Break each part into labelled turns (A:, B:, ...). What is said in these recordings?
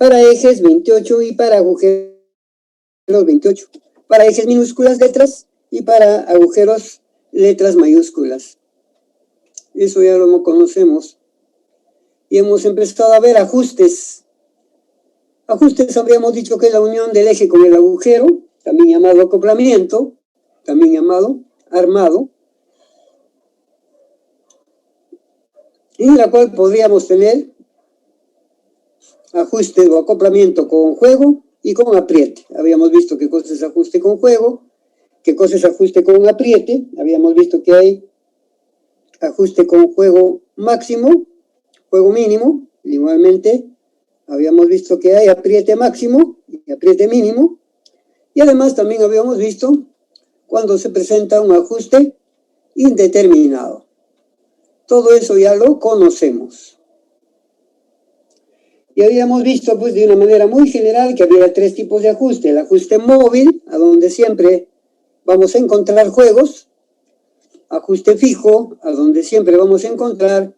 A: para ejes 28 y para agujeros 28, para ejes minúsculas letras y para agujeros letras mayúsculas. Eso ya lo conocemos. Y hemos empezado a ver ajustes. Ajustes habríamos dicho que es la unión del eje con el agujero, también llamado acoplamiento, también llamado armado, en la cual podríamos tener ajuste o acoplamiento con juego y con apriete. Habíamos visto qué cosa es ajuste con juego, qué cosa es ajuste con apriete. Habíamos visto que hay ajuste con juego máximo, juego mínimo. Igualmente, habíamos visto que hay apriete máximo y apriete mínimo. Y además también habíamos visto cuando se presenta un ajuste indeterminado. Todo eso ya lo conocemos. Y habíamos visto pues de una manera muy general que había tres tipos de ajuste. El ajuste móvil, a donde siempre vamos a encontrar juegos. Ajuste fijo, a donde siempre vamos a encontrar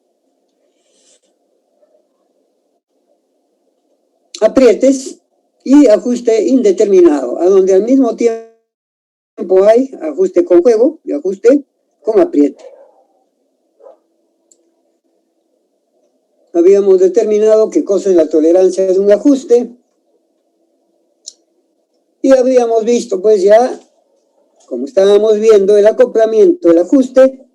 A: aprietes. Y ajuste indeterminado, a donde al mismo tiempo hay ajuste con juego y ajuste con apriete. Habíamos determinado qué cosa es la tolerancia de un ajuste. Y habíamos visto pues ya, como estábamos viendo, el acoplamiento, el ajuste.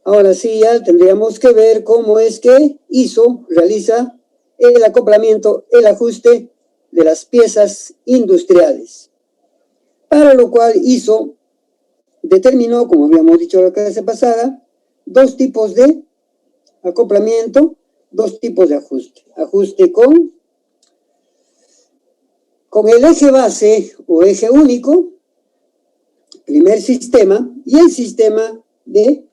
A: Ahora sí ya tendríamos que ver cómo es que ISO realiza el acoplamiento, el ajuste de las piezas industriales. Para lo cual ISO determinó, como habíamos dicho la clase pasada, dos tipos de acoplamiento, dos tipos de ajuste. Ajuste con el eje base o eje único, primer sistema, y el sistema de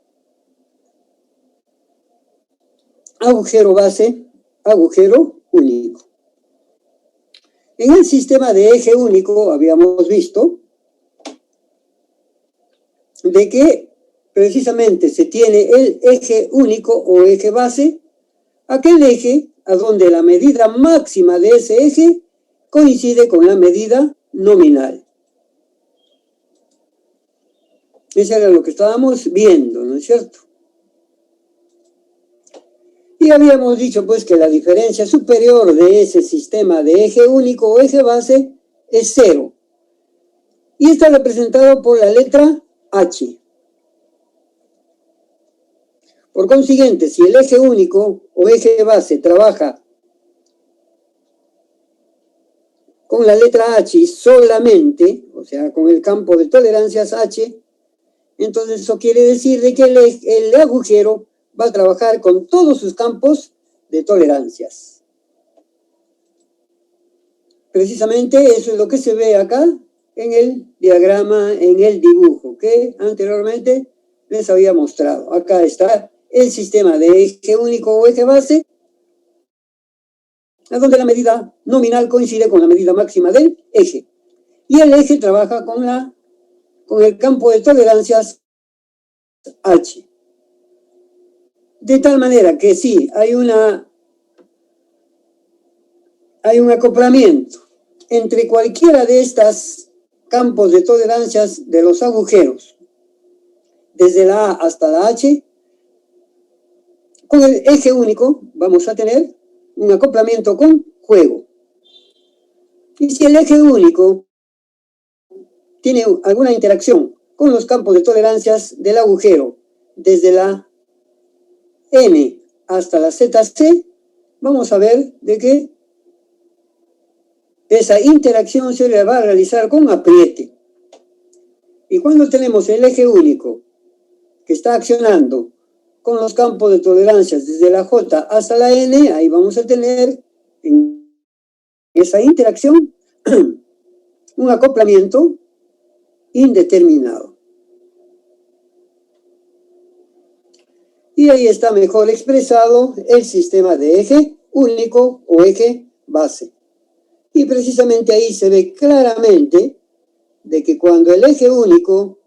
A: agujero base, agujero único. En el sistema de eje único habíamos visto de que precisamente se tiene el eje único o eje base, aquel eje a donde la medida máxima de ese eje coincide con la medida nominal. Eso era lo que estábamos viendo, ¿no es cierto? Y habíamos dicho pues que la diferencia superior de ese sistema de eje único o eje base es 0. Y está representado por la letra H. Por consiguiente, si el eje único o eje base trabaja con la letra H solamente, o sea, con el campo de tolerancias H, entonces eso quiere decir de que el agujero va a trabajar con todos sus campos de tolerancias. Precisamente eso es lo que se ve acá en el diagrama, en el dibujo que anteriormente les había mostrado. Acá está el sistema de eje único o eje base, a donde la medida nominal coincide con la medida máxima del eje. Y el eje trabaja con el campo de tolerancias H. De tal manera que sí, hay un acoplamiento entre cualquiera de estos campos de tolerancias de los agujeros, desde la A hasta la H. Con el eje único vamos a tener un acoplamiento con juego. Y si el eje único tiene alguna interacción con los campos de tolerancias del agujero, desde la N hasta la ZC, vamos a ver de que esa interacción se le va a realizar con apriete. Y cuando tenemos el eje único que está accionando con los campos de tolerancias desde la J hasta la N, ahí vamos a tener en esa interacción un acoplamiento indeterminado. Y ahí está mejor expresado el sistema de eje único o eje base. Y precisamente ahí se ve claramente de que cuando el eje único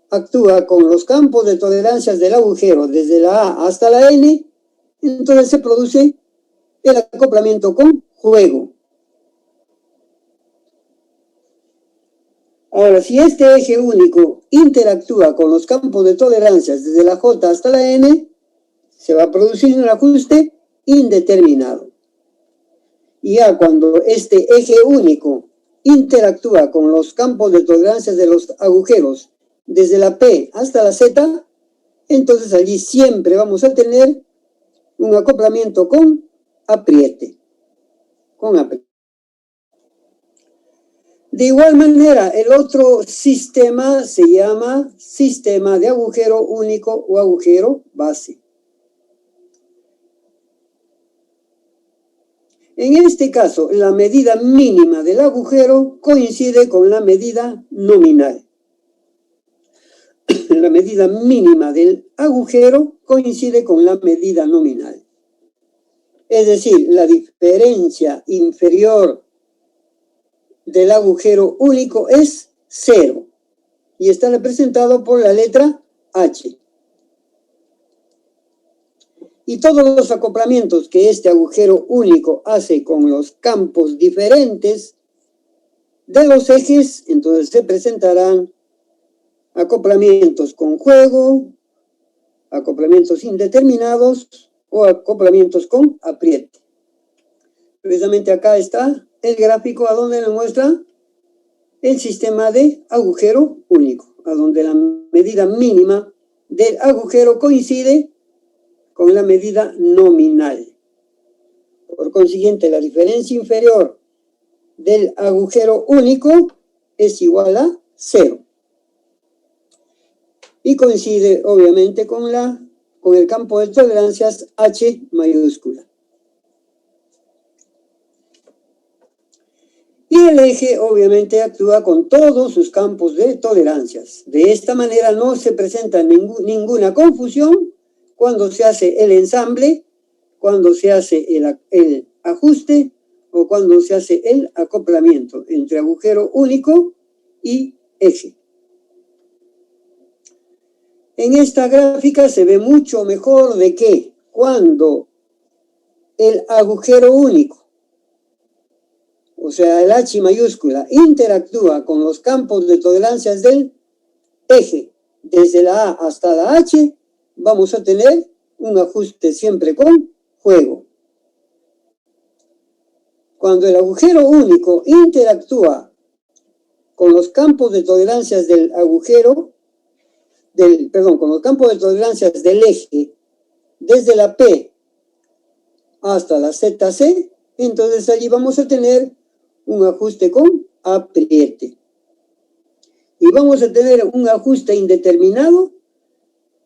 A: actúa con los campos de tolerancias del agujero desde la A hasta la N, entonces se produce el acoplamiento con juego. Ahora, si este eje único interactúa con los campos de tolerancias desde la J hasta la N, se va a producir un ajuste indeterminado. Y ya cuando este eje único interactúa con los campos de tolerancias de los agujeros desde la P hasta la Z, entonces allí siempre vamos a tener un acoplamiento con apriete. De igual manera, el otro sistema se llama sistema de agujero único o agujero base. En este caso, la medida mínima del agujero coincide con la medida nominal. La medida mínima del agujero coincide con la medida nominal. Es decir, la diferencia inferior del agujero único es 0 y está representado por la letra H. Y todos los acoplamientos que este agujero único hace con los campos diferentes de los ejes, entonces se presentarán acoplamientos con juego, acoplamientos indeterminados o acoplamientos con apriete. Precisamente acá está el gráfico a donde nos muestra el sistema de agujero único, a donde la medida mínima del agujero coincide con la medida nominal. Por consiguiente, la diferencia inferior del agujero único es igual a 0. Y coincide obviamente con el campo de tolerancias H mayúscula. Y el eje obviamente actúa con todos sus campos de tolerancias. De esta manera no se presenta ninguna confusión cuando se hace el ensamble, cuando se hace el ajuste o cuando se hace el acoplamiento entre agujero único y eje. En esta gráfica se ve mucho mejor de que cuando el agujero único, o sea, el H mayúscula, interactúa con los campos de tolerancias del eje desde la A hasta la H, vamos a tener un ajuste siempre con juego. Cuando el agujero único interactúa con los campos de tolerancias del con los campos de tolerancias del eje desde la P hasta la ZC, entonces allí vamos a tener un ajuste con apriete. Y vamos a tener un ajuste indeterminado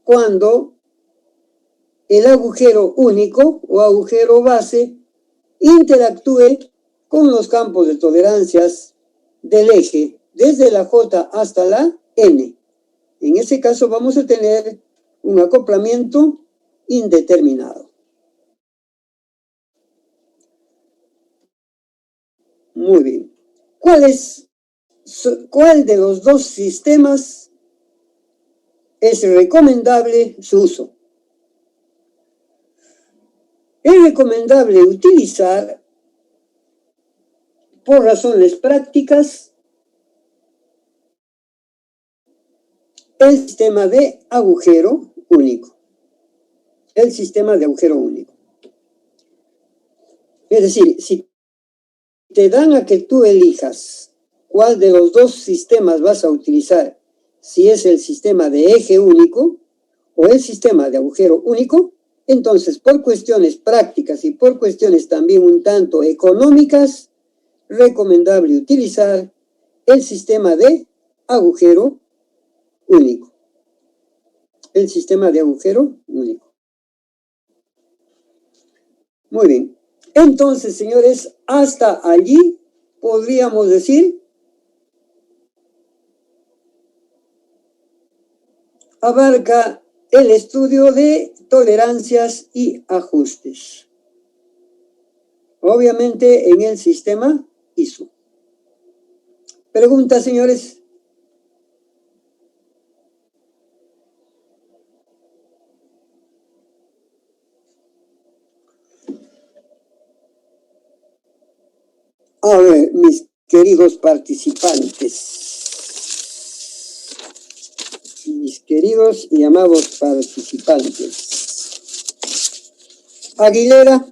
A: cuando el agujero único o agujero base interactúe con los campos de tolerancias del eje desde la J hasta la N. En ese caso vamos a tener un acoplamiento indeterminado. Muy bien. ¿Cuál de los dos sistemas es recomendable su uso? Es recomendable utilizar, por razones prácticas, el sistema de agujero único. El sistema de agujero único. Es decir, si te dan a que tú elijas cuál de los dos sistemas vas a utilizar, si es el sistema de eje único o el sistema de agujero único, entonces por cuestiones prácticas y por cuestiones también un tanto económicas, recomendable utilizar el sistema de agujero único. El sistema de agujero único. Muy bien. Entonces, señores, hasta allí podríamos decir abarca el estudio de tolerancias y ajustes. Obviamente en el sistema ISO. Preguntas, señores. A ver, mis queridos participantes. Mis queridos y amados participantes. Aguilera.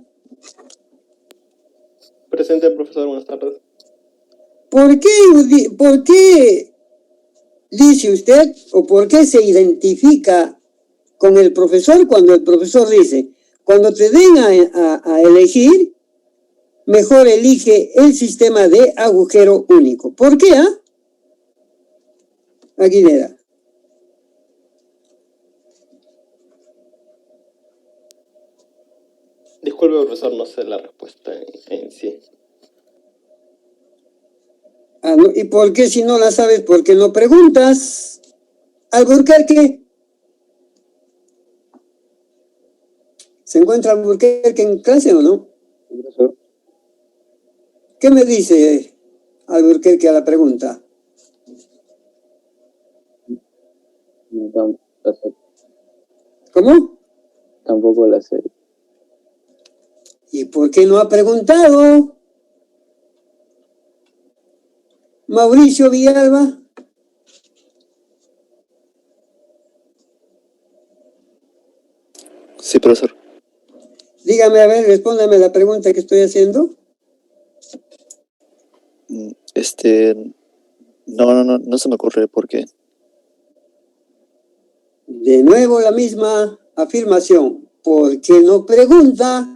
B: Presente, profesor, buenas tardes.
A: ¿Por qué dice usted o por qué se identifica con el profesor cuando el profesor dice, cuando te den a elegir, mejor elige el sistema de agujero único? ¿Por qué, Aguilera?
B: Disculpe, profesor, no sé la respuesta en sí.
A: No, ¿y por qué si no la sabes, por qué no preguntas? Alburquerque. ¿Se encuentra Alburquerque en clase o no?
C: Sí, profesor.
A: ¿Qué me dice Alburquerque a la pregunta?
C: No, la sé.
A: ¿Cómo?
C: Tampoco la sé.
A: ¿Y por qué no ha preguntado? Mauricio Villalba.
D: Sí, profesor.
A: Dígame, a ver, respóndame la pregunta que estoy haciendo.
D: No se me ocurre por qué.
A: De nuevo la misma afirmación. ¿Por qué no pregunta?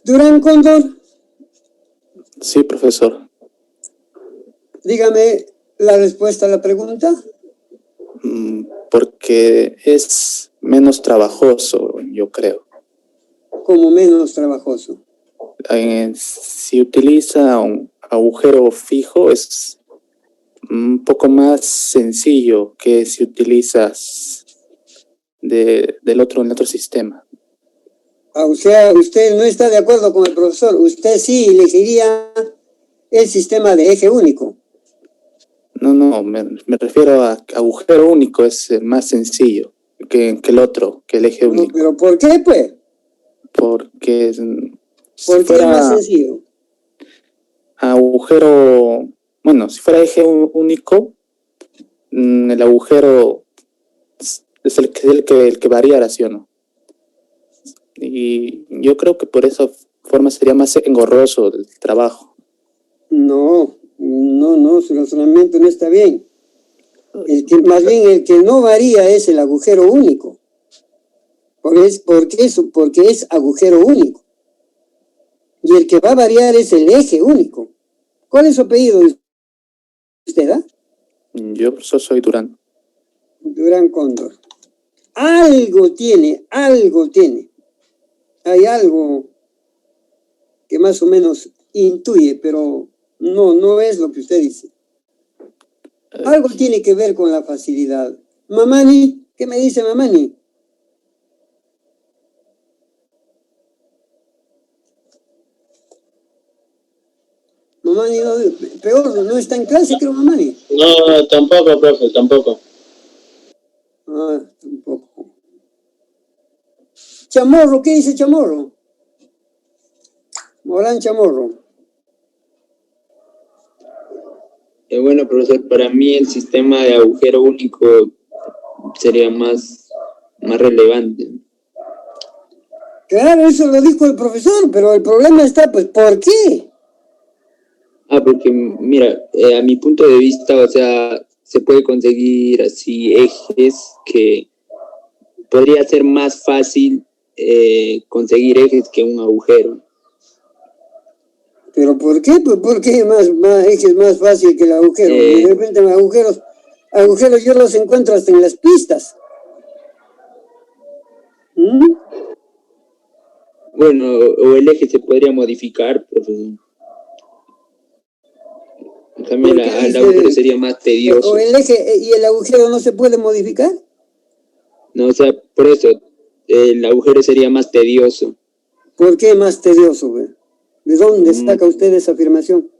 A: Durán Cóndor.
D: Sí, profesor.
A: Dígame la respuesta a la pregunta.
D: Porque es menos trabajoso, yo creo.
A: Como menos trabajoso.
D: Si utiliza un agujero fijo es un poco más sencillo que si utilizas en otro sistema.
A: O sea, usted no está de acuerdo con el profesor. Usted sí elegiría el sistema de eje único.
D: No, me refiero a agujero único, es más sencillo que el otro, que el eje único.
A: ¿Pero por qué, pues?
D: Porque
A: ¿Por qué es más sencillo?
D: Si fuera eje único, el agujero es el que variara, ¿sí o no? Y yo creo que por esa forma sería más engorroso el trabajo.
A: No, su razonamiento no está bien. Más bien el que no varía es el agujero único. Porque es agujero único. Y el que va a variar es el eje único. ¿Cuál es su apellido de usted,
D: Yo soy Durán.
A: Durán Cóndor. Algo tiene. Hay algo que más o menos intuye, pero no es lo que usted dice. Algo tiene que ver con la facilidad. Mamani, ¿qué me dice Mamani? Mamani, peor, no está en clase, creo, Mamani.
E: No, tampoco, profe, tampoco.
A: Tampoco. Chamorro, ¿qué dice Chamorro? Morán Chamorro.
E: Bueno, profesor, para mí el sistema de agujero único sería más relevante.
A: Claro, eso lo dijo el profesor, pero el problema está, pues, ¿por qué?
E: Porque, mira, a mi punto de vista, o sea, se puede conseguir así ejes que podría ser más fácil conseguir ejes que un agujero.
A: ¿Pero por qué? Pues porque es más fácil que el agujero. Y de repente agujeros yo los encuentro hasta en las pistas.
E: Bueno, o el eje se podría modificar, profesor. También el agujero sería más tedioso.
A: ¿O el eje y el agujero no se puede modificar?
E: No, o sea, por eso, el agujero sería más tedioso.
A: ¿Por qué más tedioso, güey? ¿De dónde saca usted esa afirmación?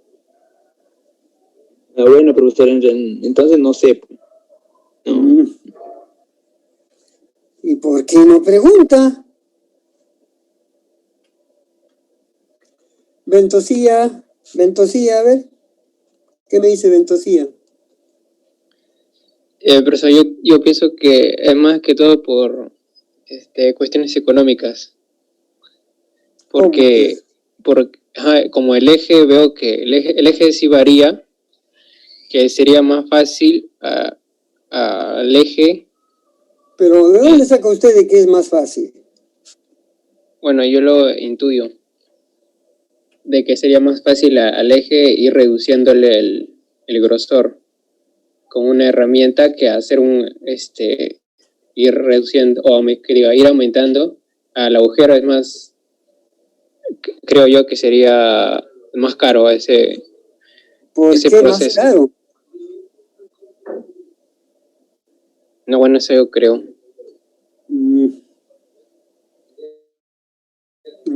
E: Bueno, profesor, entonces no sé. No.
A: ¿Y por qué no pregunta? Ventosía, a ver, ¿qué me dice Ventosía?
F: Profesor, yo pienso que es más que todo por cuestiones económicas. Porque como el eje, veo que el eje sí varía, que sería más fácil al eje.
A: Pero ¿de dónde saca usted de que es más fácil?
F: Bueno, yo lo intuyo, de que sería más fácil al eje ir reduciéndole el grosor con una herramienta que hacer ir reduciendo, ir aumentando al agujero. Es más, creo yo que sería más caro ese
A: ¿Por qué más
F: proceso.
A: caro?
F: No, bueno, eso yo creo.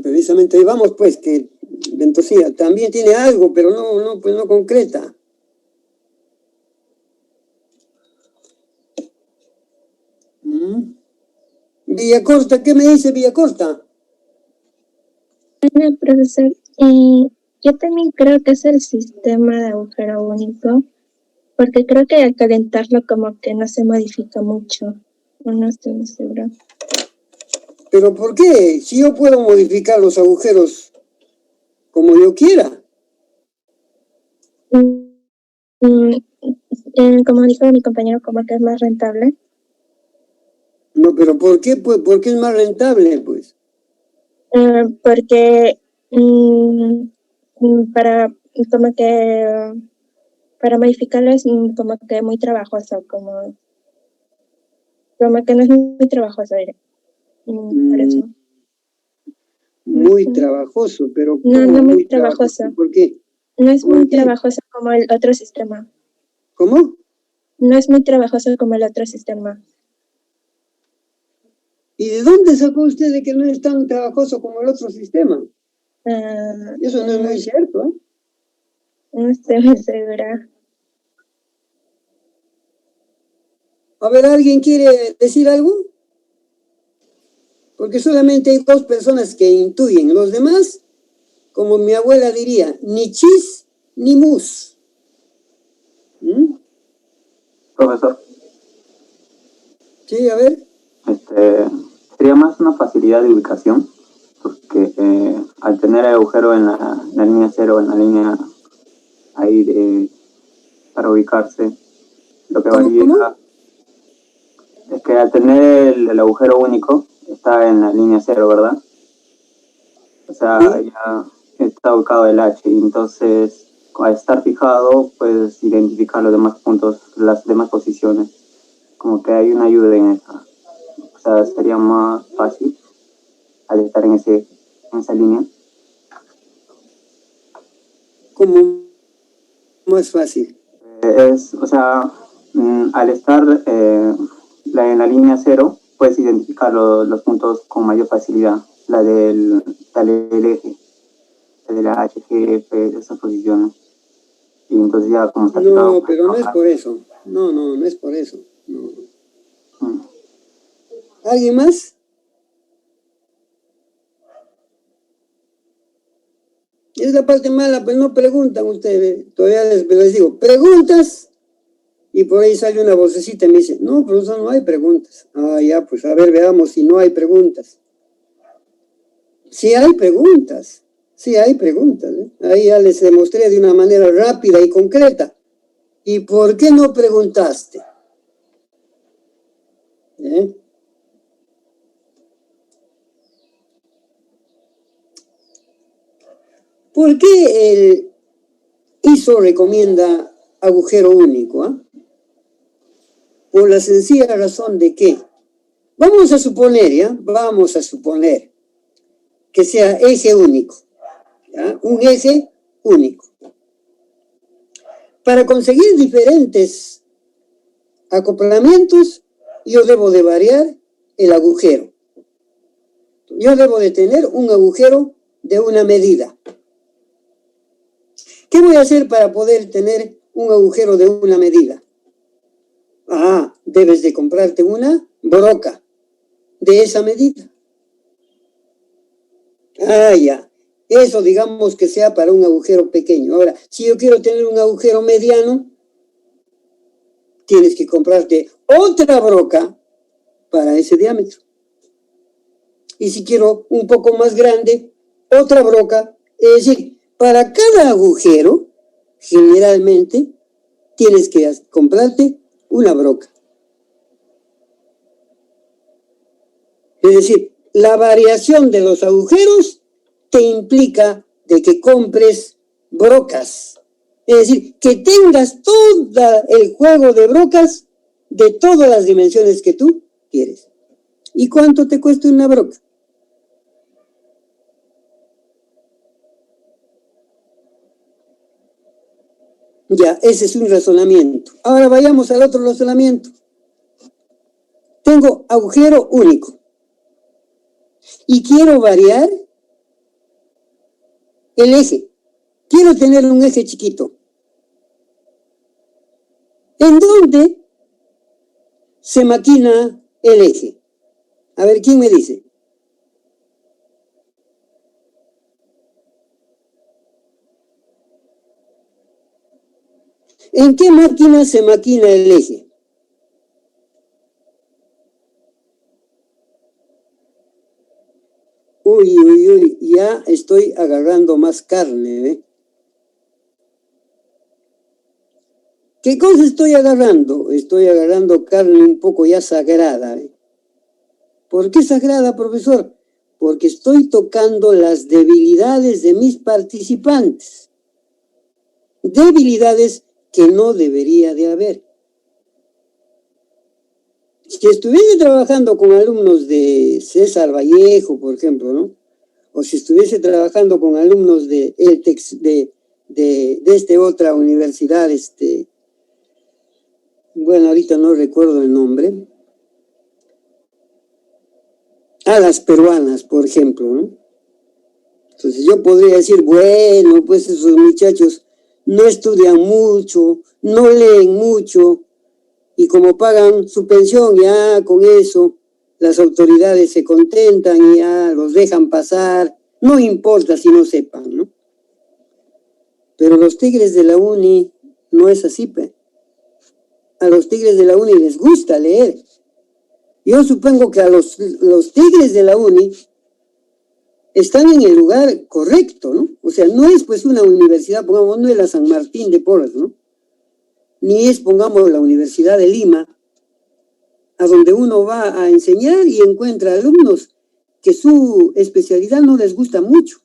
A: Precisamente ahí vamos, pues, que Ventosía también tiene algo, pero pues no concreta. Villacorta, ¿qué me dice Villacorta?
G: Bueno, profesor, yo también creo que es el sistema de agujero único, porque creo que al calentarlo como que no se modifica mucho, o no estoy muy segura.
A: ¿Pero por qué? Si yo puedo modificar los agujeros como yo quiera.
G: Como dijo mi compañero, como que es más rentable.
A: No, pero ¿por qué? Pues, ¿por qué es más rentable, pues?
G: Porque para modificarlo es como que muy trabajoso, como que no es muy trabajoso, por eso.
A: Muy trabajoso, pero ¿cómo?
G: No muy trabajoso.
A: ¿Por qué?
G: No es muy trabajoso como el otro sistema.
A: ¿Cómo?
G: No es muy trabajoso como el otro sistema.
A: ¿Y de dónde sacó usted de que no es tan trabajoso como el otro sistema? Eso no es muy cierto, ¿eh?
G: No estoy muy segura.
A: A ver, ¿alguien quiere decir algo? Porque solamente hay dos personas que intuyen. Los demás, como mi abuela diría, ni chis ni mus.
C: Profesor.
A: Sí, a ver.
C: Sería más una facilidad de ubicación, porque al tener el agujero en la línea cero, en la línea ahí para ubicarse, lo que varía es que al tener el agujero único, está en la línea cero, ¿verdad? O sea, ya está ubicado el H, y entonces al estar fijado puedes identificar los demás puntos, las demás posiciones, como que hay una ayuda en esa. O sea, sería más fácil al estar en esa línea.
A: ¿Cómo más fácil?
C: O sea, al estar en la línea cero, puedes identificar los puntos con mayor facilidad, la del eje, la de la H, G, F, esas posiciones. Y entonces ya como está fijado.
A: No, pero no es por eso. No es por eso. No. ¿Alguien más? Es la parte mala, pues no preguntan ustedes. Todavía les digo, preguntas, y por ahí sale una vocecita y me dice, no, profesor, no hay preguntas. Ah, ya, pues a ver, veamos si no hay preguntas. Sí hay preguntas, ¿eh? Ahí ya les demostré de una manera rápida y concreta. ¿Y por qué no preguntaste? ¿Por qué el ISO recomienda agujero único? Por la sencilla razón de que, vamos a suponer que sea eje único, ¿ya? Un eje único. Para conseguir diferentes acoplamientos, yo debo de variar el agujero. Yo debo de tener un agujero de una medida. ¿Qué voy a hacer para poder tener un agujero de una medida? Debes de comprarte una broca de esa medida. Ya. Eso digamos que sea para un agujero pequeño. Ahora, si yo quiero tener un agujero mediano, tienes que comprarte otra broca para ese diámetro. Y si quiero un poco más grande, otra broca. Es decir, para cada agujero, generalmente, tienes que comprarte una broca. Es decir, la variación de los agujeros te implica de que compres brocas. Es decir, que tengas todo el juego de brocas de todas las dimensiones que tú quieres. ¿Y cuánto te cuesta una broca? Ya, ese es un razonamiento. Ahora vayamos al otro razonamiento. Tengo agujero único. Y quiero variar el eje. Quiero tener un eje chiquito. ¿En dónde se maquina el eje? A ver, ¿quién me dice? ¿En qué máquina se maquina el eje? Uy, ya estoy agarrando más carne, ¿eh? ¿Qué cosa estoy agarrando? Estoy agarrando carne un poco ya sagrada, ¿eh? ¿Por qué sagrada, profesor? Porque estoy tocando las debilidades de mis participantes. Debilidades que no debería de haber. Si estuviese trabajando con alumnos de César Vallejo, por ejemplo, ¿no? O si estuviese trabajando con alumnos de ELTEX, de esta otra universidad, bueno, ahorita no recuerdo el nombre, a las peruanas, por ejemplo, ¿no? Entonces yo podría decir, bueno, pues esos muchachos no estudian mucho, no leen mucho, y como pagan su pensión, ya con eso las autoridades se contentan y ya los dejan pasar, no importa si no sepan, ¿no? Pero los tigres de la uni no es así, pues. A los tigres de la uni les gusta leer. Yo supongo que a los tigres de la uni están en el lugar correcto, ¿no? O sea, no es pues una universidad, pongamos, no es la San Martín de Porres, ¿no? Ni es, pongamos, la Universidad de Lima, a donde uno va a enseñar y encuentra alumnos que su especialidad no les gusta mucho.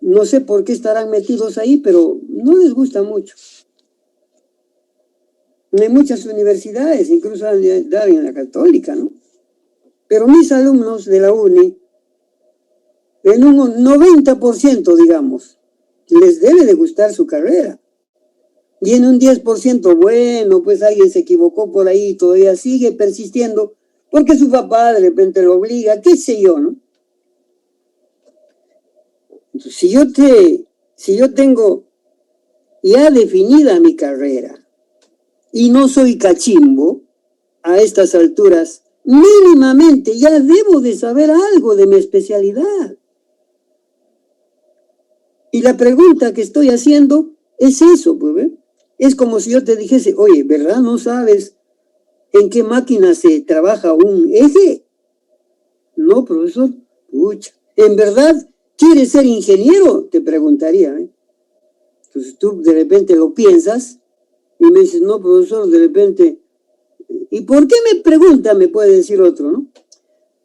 A: No sé por qué estarán metidos ahí, pero no les gusta mucho. Hay muchas universidades, incluso en la Católica, ¿no? Pero mis alumnos de la uni, en un 90%, digamos, les debe de gustar su carrera. Y en un 10%, bueno, pues alguien se equivocó por ahí y todavía sigue persistiendo porque su papá de repente lo obliga, qué sé yo, ¿no? Entonces, si yo tengo ya definida mi carrera y no soy cachimbo, a estas alturas, mínimamente ya debo de saber algo de mi especialidad. Y la pregunta que estoy haciendo es eso, pues, ¿eh? Es como si yo te dijese, oye, ¿verdad no sabes en qué máquina se trabaja un eje? No, profesor. Pucha, ¿en verdad quieres ser ingeniero? Te preguntaría, ¿eh? Entonces tú de repente lo piensas y me dices, no, profesor, de repente. ¿Y por qué me pregunta? Me puede decir otro, ¿no?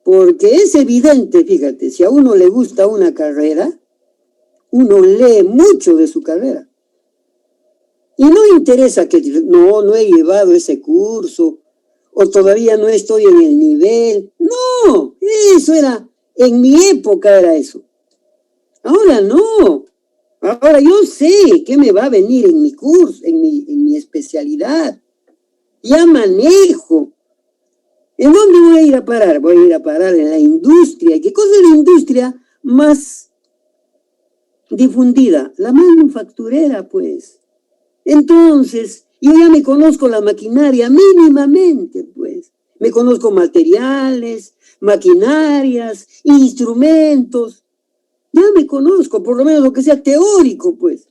A: Porque es evidente, fíjate, si a uno le gusta una carrera, uno lee mucho de su carrera. Y no interesa que no he llevado ese curso, o todavía no estoy en el nivel. No, eso era, en mi época era eso. Ahora no. Ahora yo sé qué me va a venir en mi curso, en mi especialidad. Ya manejo. ¿En dónde voy a ir a parar? Voy a ir a parar en la industria. ¿Qué cosa es la industria más difundida? La manufacturera, pues. Entonces, yo ya me conozco la maquinaria mínimamente, pues. Me conozco materiales, maquinarias, instrumentos. Ya me conozco, por lo menos aunque sea teórico, pues.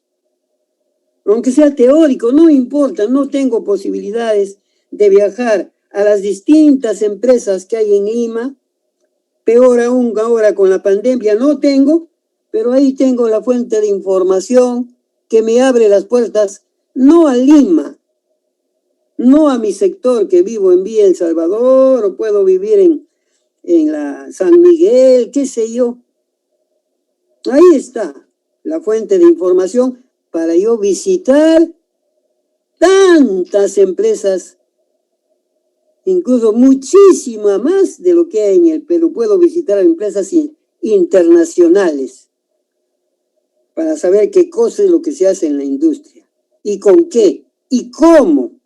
A: Aunque sea teórico, no importa, no tengo posibilidades de viajar a las distintas empresas que hay en Lima. Peor aún ahora con la pandemia no tengo, pero ahí tengo la fuente de información que me abre las puertas, no a Lima, no a mi sector que vivo en Villa El Salvador, o puedo vivir en la San Miguel, qué sé yo. Ahí está la fuente de información para yo visitar tantas empresas, incluso muchísima más de lo que hay en el Perú. Puedo visitar empresas internacionales para saber qué cosa es lo que se hace en la industria y con qué y cómo.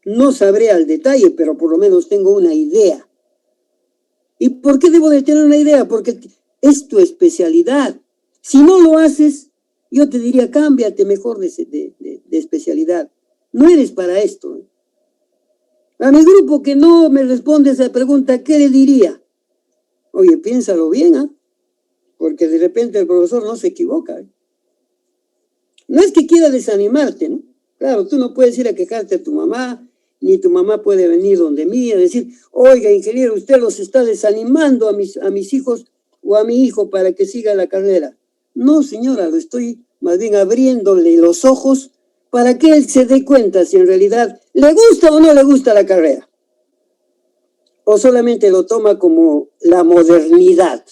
A: No sabré al detalle, pero por lo menos tengo una idea. ¿Y por qué debo de tener una idea? Porque es tu especialidad. Si no lo haces, yo te diría, cámbiate mejor de especialidad. No eres para esto. A mi grupo que no me responde esa pregunta, ¿qué le diría? Oye, piénsalo bien, ¿ah? Porque de repente el profesor no se equivoca. No es que quiera desanimarte, ¿no? Claro, tú no puedes ir a quejarte a tu mamá, ni tu mamá puede venir donde mí a decir, oiga, ingeniero, usted los está desanimando a mis hijos o a mi hijo para que siga la carrera. No, señora, lo estoy más bien abriéndole los ojos para que él se dé cuenta si en realidad le gusta o no le gusta la carrera. O solamente lo toma como la modernidad.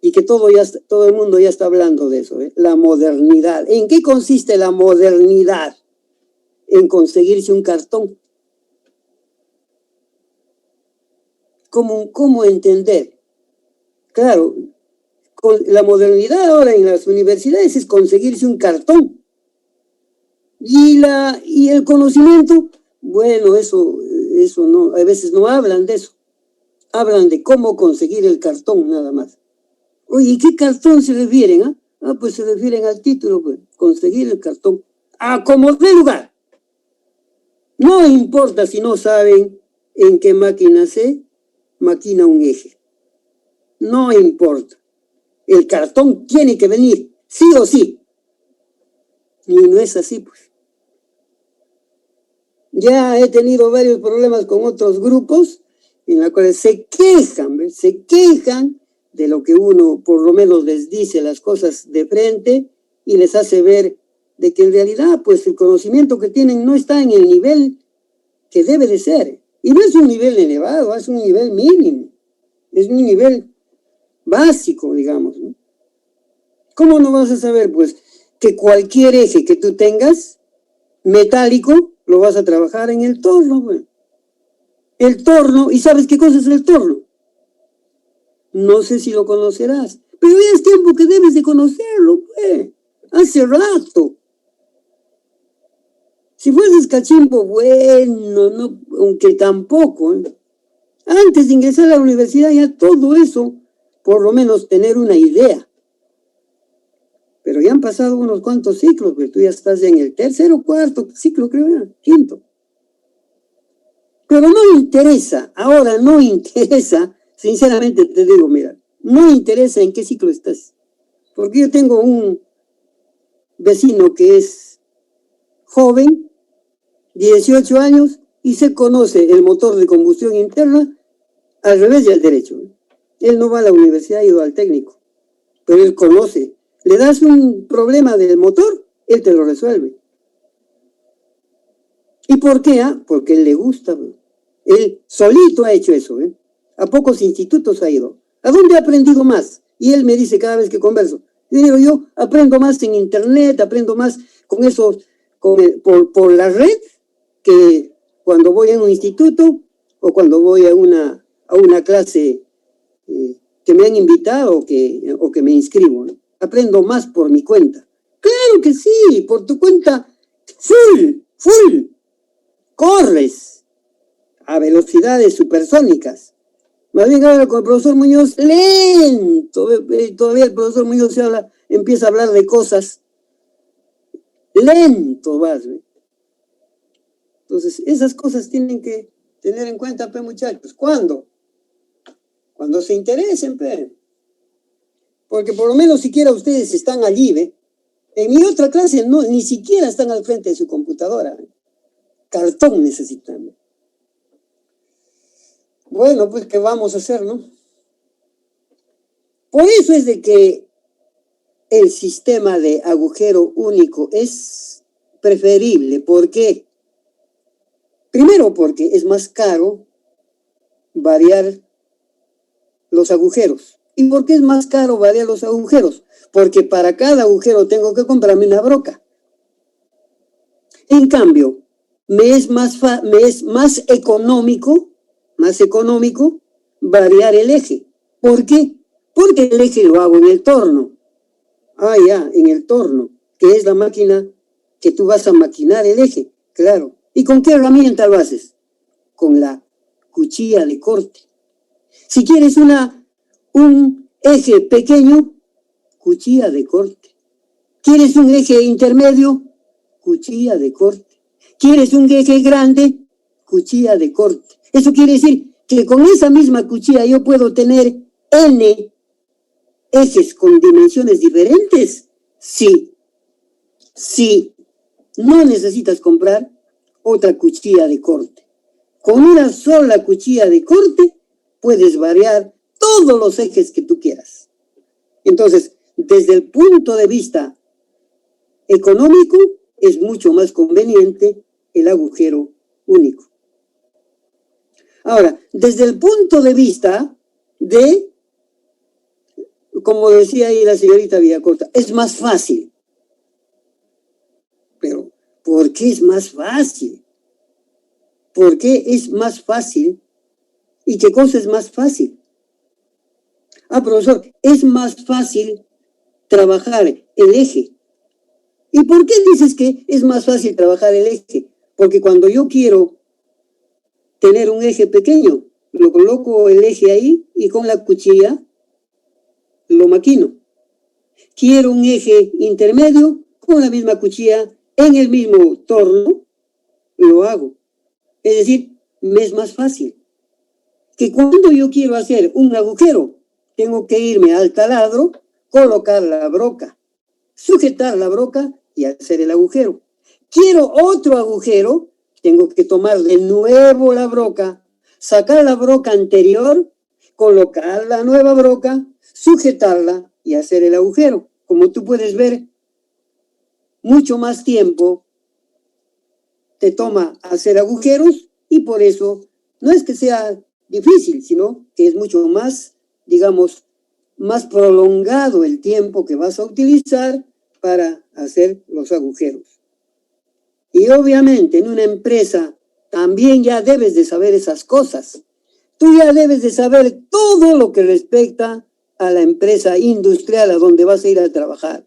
A: Y que todo el mundo ya está hablando de eso, ¿eh? La modernidad. ¿En qué consiste la modernidad? En conseguirse un cartón. ¿Cómo entender? Claro, la modernidad ahora en las universidades es conseguirse un cartón. Y el conocimiento, bueno, eso no, a veces no hablan de eso. Hablan de cómo conseguir el cartón nada más. Oye, ¿y qué cartón se refieren? Pues se refieren al título, pues, conseguir el cartón. Como dé lugar. No importa si no saben en qué máquina se maquina un eje. No importa. El cartón tiene que venir, sí o sí. Y no es así, pues. Ya he tenido varios problemas con otros grupos en los cuales se quejan, ¿ves? Se quejan de lo que uno por lo menos les dice las cosas de frente y les hace ver de que en realidad pues el conocimiento que tienen no está en el nivel que debe de ser. Y no es un nivel elevado, es un nivel mínimo, es un nivel básico, digamos, ¿no? ¿Cómo no vas a saber pues que cualquier eje que tú tengas metálico lo vas a trabajar en el torno, pues? El torno, ¿y sabes qué cosa es el torno? No sé si lo conocerás, pero ya es tiempo que debes de conocerlo, pues. Hace rato. Si fueses cachimbo, bueno, no, aunque tampoco, ¿eh? Antes de ingresar a la universidad ya todo eso, por lo menos tener una idea. Pero ya han pasado unos cuantos ciclos, pues tú ya estás en el tercero, cuarto ciclo, creo ya, quinto. Pero no interesa, ahora no interesa, sinceramente te digo, mira, no interesa en qué ciclo estás. Porque yo tengo un vecino que es joven, 18 años, y se conoce el motor de combustión interna al revés y al derecho. Él no va a la universidad, ha ido al técnico, pero él conoce. Le das un problema del motor, él te lo resuelve. ¿Y por qué? Porque él le gusta. Él solito ha hecho eso. A pocos institutos ha ido. ¿A dónde ha aprendido más? Y él me dice cada vez que converso. Yo digo, yo aprendo más en internet, aprendo más con eso, por la red, que cuando voy a un instituto o cuando voy a una clase que me han invitado o que me inscribo, ¿no? Aprendo más por mi cuenta. Claro que sí, por tu cuenta, full. Corres a velocidades supersónicas. Más bien ahora con el profesor Muñoz, lento. Todavía el profesor Muñoz empieza a hablar de cosas. Lento vas, ¿ve? Entonces, esas cosas tienen que tener en cuenta, muchachos. ¿Cuándo? Cuando se interesen, Porque por lo menos siquiera ustedes están allí, ¿ve? En mi otra clase no, ni siquiera están al frente de su computadora. ¿Ve? Cartón necesitan. Bueno, pues, ¿qué vamos a hacer, no? Por eso es de que el sistema de agujero único es preferible. ¿Por qué? Primero, porque es más caro variar los agujeros. ¿Y por qué es más caro variar los agujeros? Porque para cada agujero tengo que comprarme una broca. En cambio, me es más económico variar el eje. ¿Por qué? Porque el eje lo hago en el torno. Ah, ya, en el torno, que es la máquina que tú vas a maquinar el eje, claro. ¿Y con qué herramienta lo haces? Con la cuchilla de corte. Si quieres un eje pequeño, cuchilla de corte. ¿Quieres un eje intermedio? Cuchilla de corte. ¿Quieres un eje grande? Cuchilla de corte. Eso quiere decir que con esa misma cuchilla yo puedo tener N ejes con dimensiones diferentes. Sí. No necesitas comprar otra cuchilla de corte. Con una sola cuchilla de corte puedes variar todos los ejes que tú quieras. Entonces, desde el punto de vista económico, es mucho más conveniente el agujero único. Ahora, desde el punto de vista de, como decía ahí la señorita Villacorta, es más fácil. Pero, ¿por qué es más fácil? ¿Por qué es más fácil? ¿Y qué cosa es más fácil? Ah, profesor, es más fácil trabajar el eje. ¿Y por qué dices que es más fácil trabajar el eje? Porque cuando yo quiero tener un eje pequeño, lo coloco el eje ahí y con la cuchilla lo maquino. Quiero un eje intermedio, con la misma cuchilla, en el mismo torno, lo hago. Es decir, me es más fácil. Que cuando yo quiero hacer un agujero, tengo que irme al taladro, colocar la broca, sujetar la broca y hacer el agujero. Quiero otro agujero, tengo que tomar de nuevo la broca, sacar la broca anterior, colocar la nueva broca, sujetarla y hacer el agujero. Como tú puedes ver, mucho más tiempo te toma hacer agujeros y por eso no es que sea difícil, sino que es mucho más, digamos, más prolongado el tiempo que vas a utilizar para hacer los agujeros. Y obviamente en una empresa también ya debes de saber esas cosas. Tú ya debes de saber todo lo que respecta a la empresa industrial a donde vas a ir a trabajar.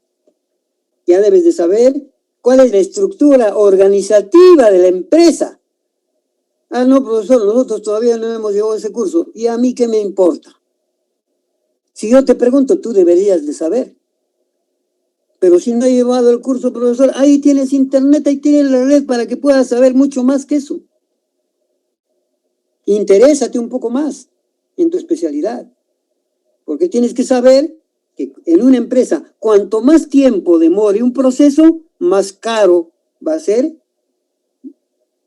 A: Ya debes de saber cuál es la estructura organizativa de la empresa. Ah, no, profesor, nosotros todavía no hemos llevado ese curso. ¿Y a mí qué me importa? Si yo te pregunto, tú deberías de saber. Pero si no he llevado el curso, profesor, ahí tienes internet, ahí tienes la red para que puedas saber mucho más que eso. Interésate un poco más en tu especialidad. Porque tienes que saber que en una empresa, cuanto más tiempo demore un proceso, más caro va a ser.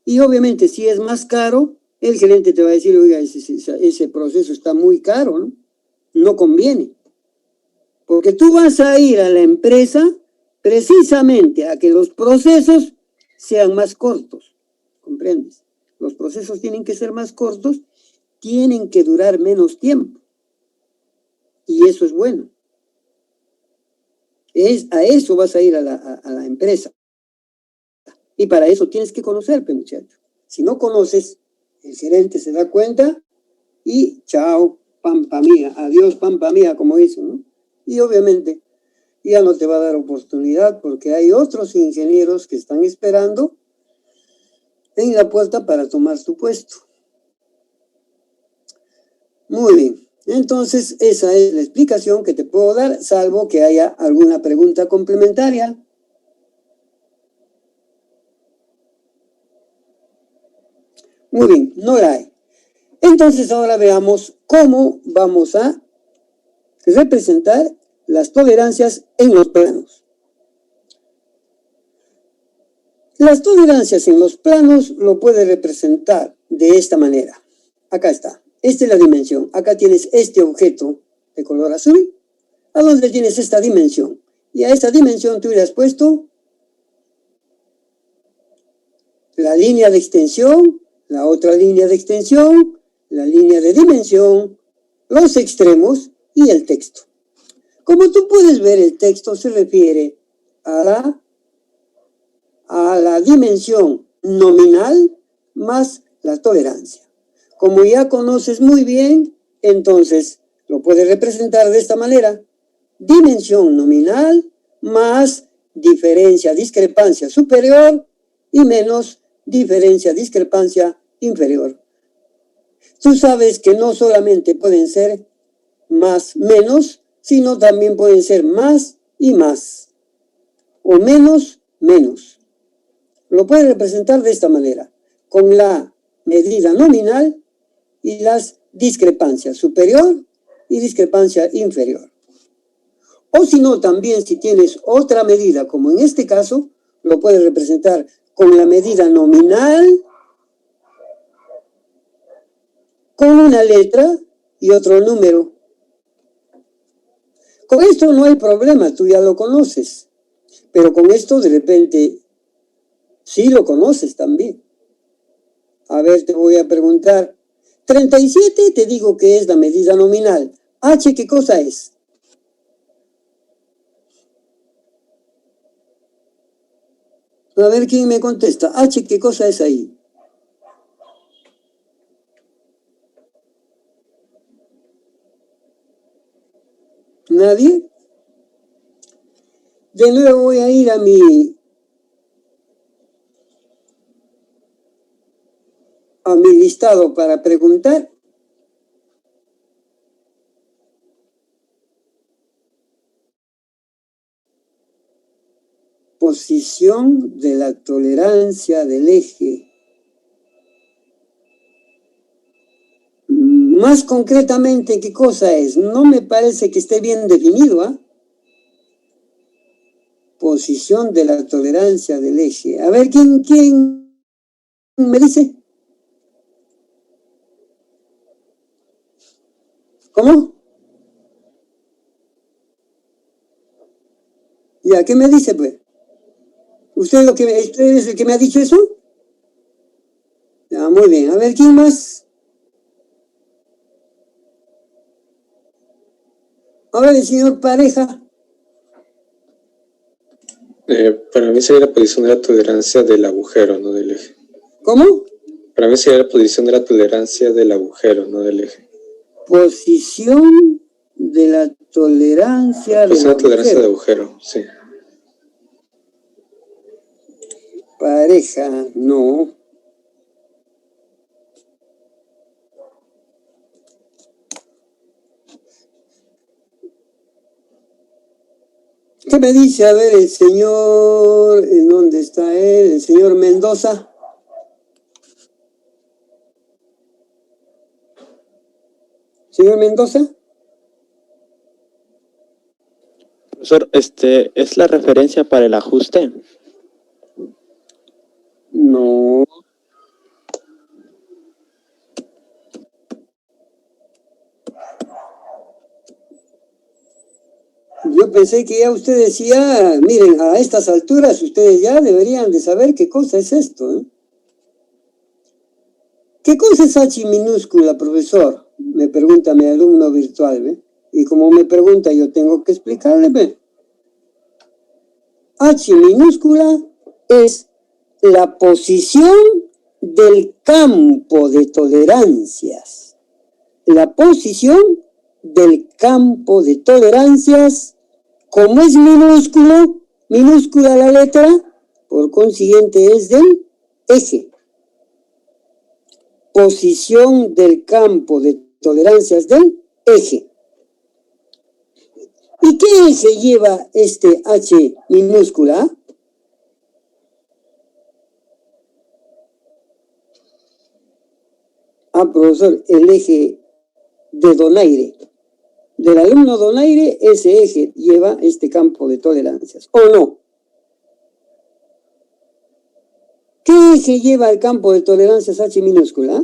A: Y obviamente, si es más caro, el gerente te va a decir, oiga, ese proceso está muy caro, ¿no? No conviene. Porque tú vas a ir a la empresa precisamente a que los procesos sean más cortos. ¿Comprendes? Los procesos tienen que ser más cortos, tienen que durar menos tiempo. Y eso es bueno. A eso vas a ir a la empresa. Y para eso tienes que conocerte, muchacho. Si no conoces, el gerente se da cuenta y chao, pampa mía, adiós, pampa mía, como hizo, ¿no? Y obviamente ya no te va a dar oportunidad porque hay otros ingenieros que están esperando en la puerta para tomar tu puesto. Muy bien. Entonces, esa es la explicación que te puedo dar, salvo que haya alguna pregunta complementaria. Muy bien, no la hay. Entonces, ahora veamos cómo vamos a representar las tolerancias en los planos. Las tolerancias en los planos lo puede representar de esta manera. Acá está. Esta es la dimensión. Acá tienes este objeto de color azul. ¿A dónde tienes esta dimensión? Y a esta dimensión tú le has puesto la línea de extensión, la otra línea de extensión, la línea de dimensión, los extremos y el texto. Como tú puedes ver, el texto se refiere a la dimensión nominal más la tolerancia. Como ya conoces muy bien, entonces lo puedes representar de esta manera. Dimensión nominal más diferencia, discrepancia superior y menos diferencia, discrepancia inferior. Tú sabes que no solamente pueden ser más, menos, sino también pueden ser más y más, o menos, menos. Lo puedes representar de esta manera, con la medida nominal y las discrepancias superior y discrepancia inferior. O si no, también si tienes otra medida, como en este caso, lo puedes representar con la medida nominal, con una letra y otro número. Con esto no hay problema, tú ya lo conoces. Pero con esto de repente sí lo conoces también. A ver, te voy a preguntar. 37 te digo que es la medida nominal. H, ¿qué cosa es? A ver quién me contesta. H, ¿qué cosa es ahí? ¿Nadie? De nuevo voy a ir a mi listado para preguntar. Posición de la tolerancia del eje. Más concretamente, ¿qué cosa es? No me parece que esté bien definido, ¿ah? Posición de la tolerancia del eje. A ver, ¿quién me dice? ¿Cómo? Ya, ¿qué me dice, pues? ¿Usted es el que me ha dicho eso? Ya, muy bien. A ver, ¿quién más? A ver, el señor Pareja.
H: Para mí sería la posición de la tolerancia del agujero, no del eje.
A: ¿Cómo?
H: Para mí sería la posición de la tolerancia del agujero, no del eje.
A: Posición de la tolerancia del agujero.
H: Tolerancia de agujero, sí.
A: Pareja, no. ¿Qué me dice? A ver, el señor, ¿en dónde está él? El señor Mendoza. Señor Mendoza.
B: Profesor, ¿es la referencia para el ajuste?
A: No. Yo pensé que ya usted decía, miren, a estas alturas ustedes ya deberían de saber qué cosa es esto, ¿eh? ¿Qué cosa es H minúscula, profesor? Me pregunta mi alumno virtual, ¿ve? Y como me pregunta, yo tengo que explicarle, ¿ve? H minúscula es la posición del campo de tolerancias. La posición del campo de tolerancias, como es minúscula la letra, por consiguiente es del eje. Posición del campo de tolerancias del eje. ¿Y qué eje lleva este H minúscula? Profesor, el eje de donaire. del alumno Donaire, ese eje lleva este campo de tolerancias, ¿o no? ¿Qué eje lleva el campo de tolerancias H minúscula?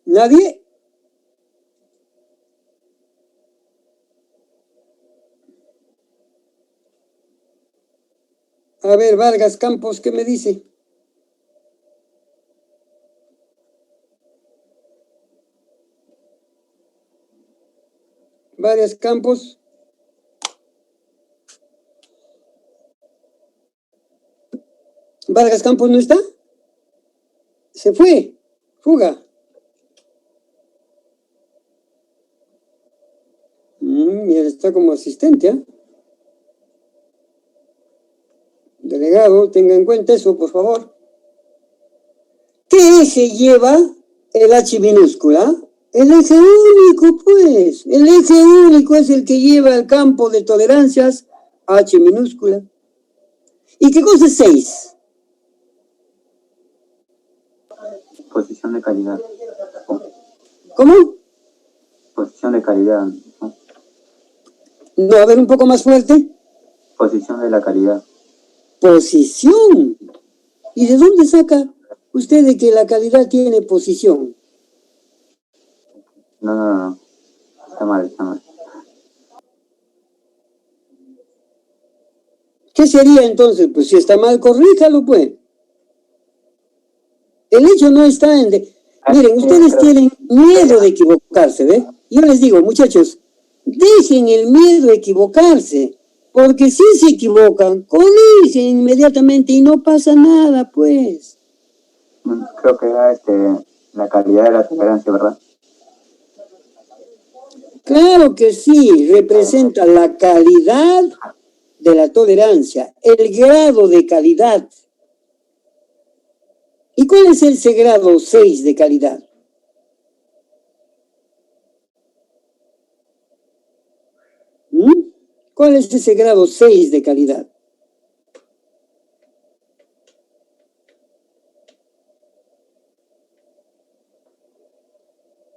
A: ¿Nadie? A ver, Vargas Campos, ¿qué me dice? Vargas Campos. ¿Vargas Campos no está? Se fue. Fuga. Mira, está como asistente, ¿eh? Delegado, tenga en cuenta eso, por favor. ¿Qué eje lleva el H minúscula? El eje único, pues. El eje único es el que lleva el campo de tolerancias H minúscula. ¿Y qué cosa es 6?
C: Posición de calidad.
A: ¿Cómo?
C: Posición de calidad. ¿No?
A: No, a ver, un poco más fuerte.
C: Posición de la calidad.
A: Posición. ¿Y de dónde saca usted de que la calidad tiene posición?
C: No. Está mal.
A: ¿Qué sería entonces? Pues si está mal, corríjalo, pues. El hecho no está en... Miren, ustedes tienen miedo de equivocarse, ¿ve? Yo les digo, muchachos, dejen el miedo a equivocarse, porque si se equivocan, corrigen inmediatamente y no pasa nada, pues.
C: Creo que era la calidad de la tolerancia, ¿verdad?
A: Claro que sí, representa la calidad de la tolerancia, el grado de calidad. ¿Y cuál es ese grado 6 de calidad? ¿Cuál es ese grado 6 de calidad?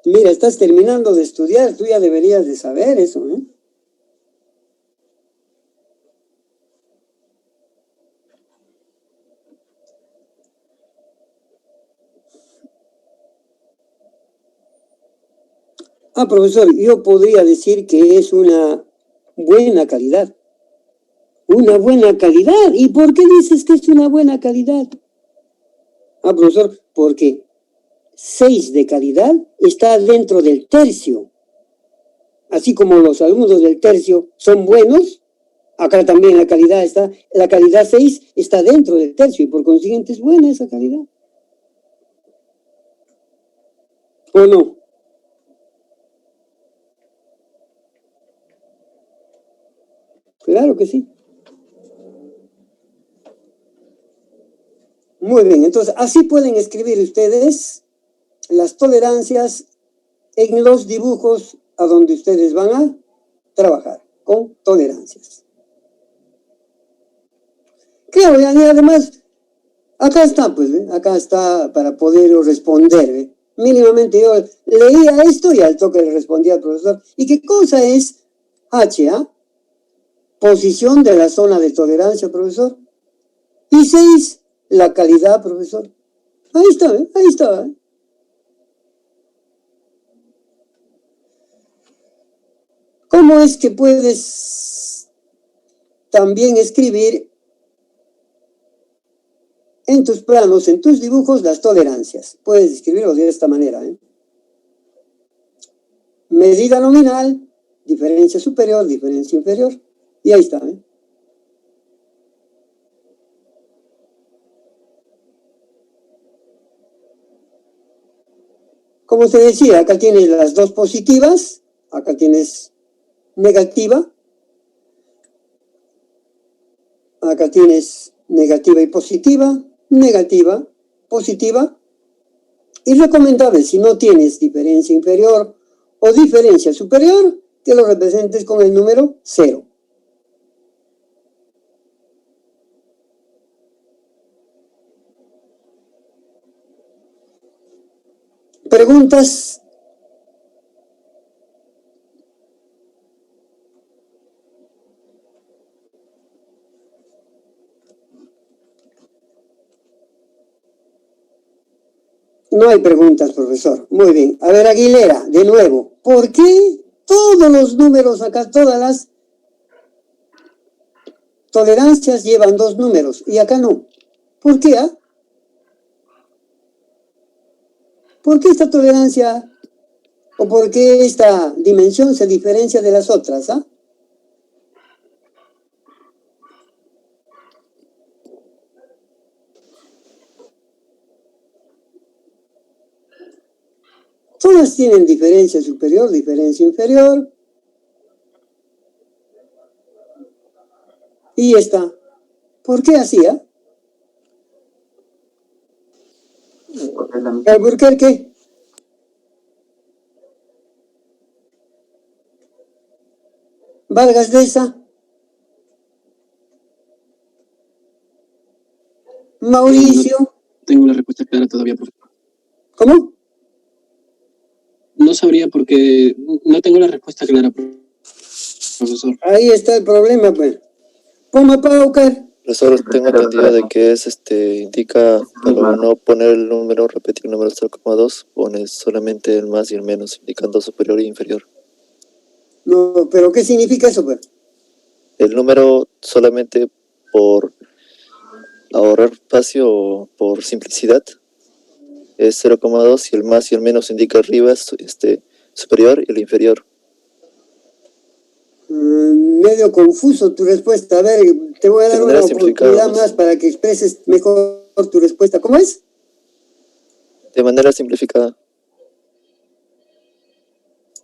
A: Mira, estás terminando de estudiar, tú ya deberías de saber eso, ¿eh? Ah, profesor, yo podría decir que es una buena calidad. Una buena calidad. ¿Y por qué dices que es una buena calidad? Ah, profesor, porque 6 de calidad está dentro del tercio. Así como los alumnos del tercio son buenos, acá también la calidad 6 está dentro del tercio y por consiguiente es buena esa calidad. ¿O no? Claro que sí. Muy bien, entonces así pueden escribir ustedes las tolerancias en los dibujos a donde ustedes van a trabajar con tolerancias. Claro, y además, acá está, pues, ¿eh? Acá está para poder responder, ¿eh? Mínimamente yo leía esto y al toque le respondía al profesor. ¿Y qué cosa es HA? Posición de la zona de tolerancia, profesor. Y 6, la calidad, profesor. Ahí está, ¿eh? Ahí está, ¿eh? ¿Cómo es que puedes también escribir en tus planos, en tus dibujos, las tolerancias? Puedes escribirlo de esta manera, ¿eh? Medida nominal, diferencia superior, diferencia inferior. Y ahí está, ¿eh? Como te decía, acá tienes las dos positivas, acá tienes negativa, acá tienes negativa y positiva, negativa, positiva, y recomendable, si no tienes diferencia inferior o diferencia superior, que lo representes con el número 0. ¿Preguntas? No hay preguntas, profesor. Muy bien. A ver, Aguilera, de nuevo. ¿Por qué todos los números acá, todas las tolerancias llevan 2 números y acá no? ¿Por qué? ¿Por qué esta tolerancia o por qué esta dimensión se diferencia de las otras? Todas tienen diferencia superior, diferencia inferior. Y esta. ¿Por qué así? ¿Alburquerque? ¿Vargas Llosa? Mauricio.
I: No tengo la respuesta clara todavía.
A: ¿Cómo?
I: No sabría porque no tengo la respuesta clara, profesor.
A: Ahí está el problema, pues. ¿Cómo Paucar?
J: Profesor, tengo entendido de que indica para no poner el número, repetir el número 0,2, pones solamente el más y el menos, indicando superior e inferior.
A: No, pero ¿qué significa eso, pues?
J: El número solamente por ahorrar espacio o por simplicidad es 0,2 y el más y el menos indica arriba superior y el inferior.
A: Medio confuso tu respuesta. A ver, te voy a dar una oportunidad más para que expreses mejor tu respuesta. ¿Cómo es?
J: De manera simplificada.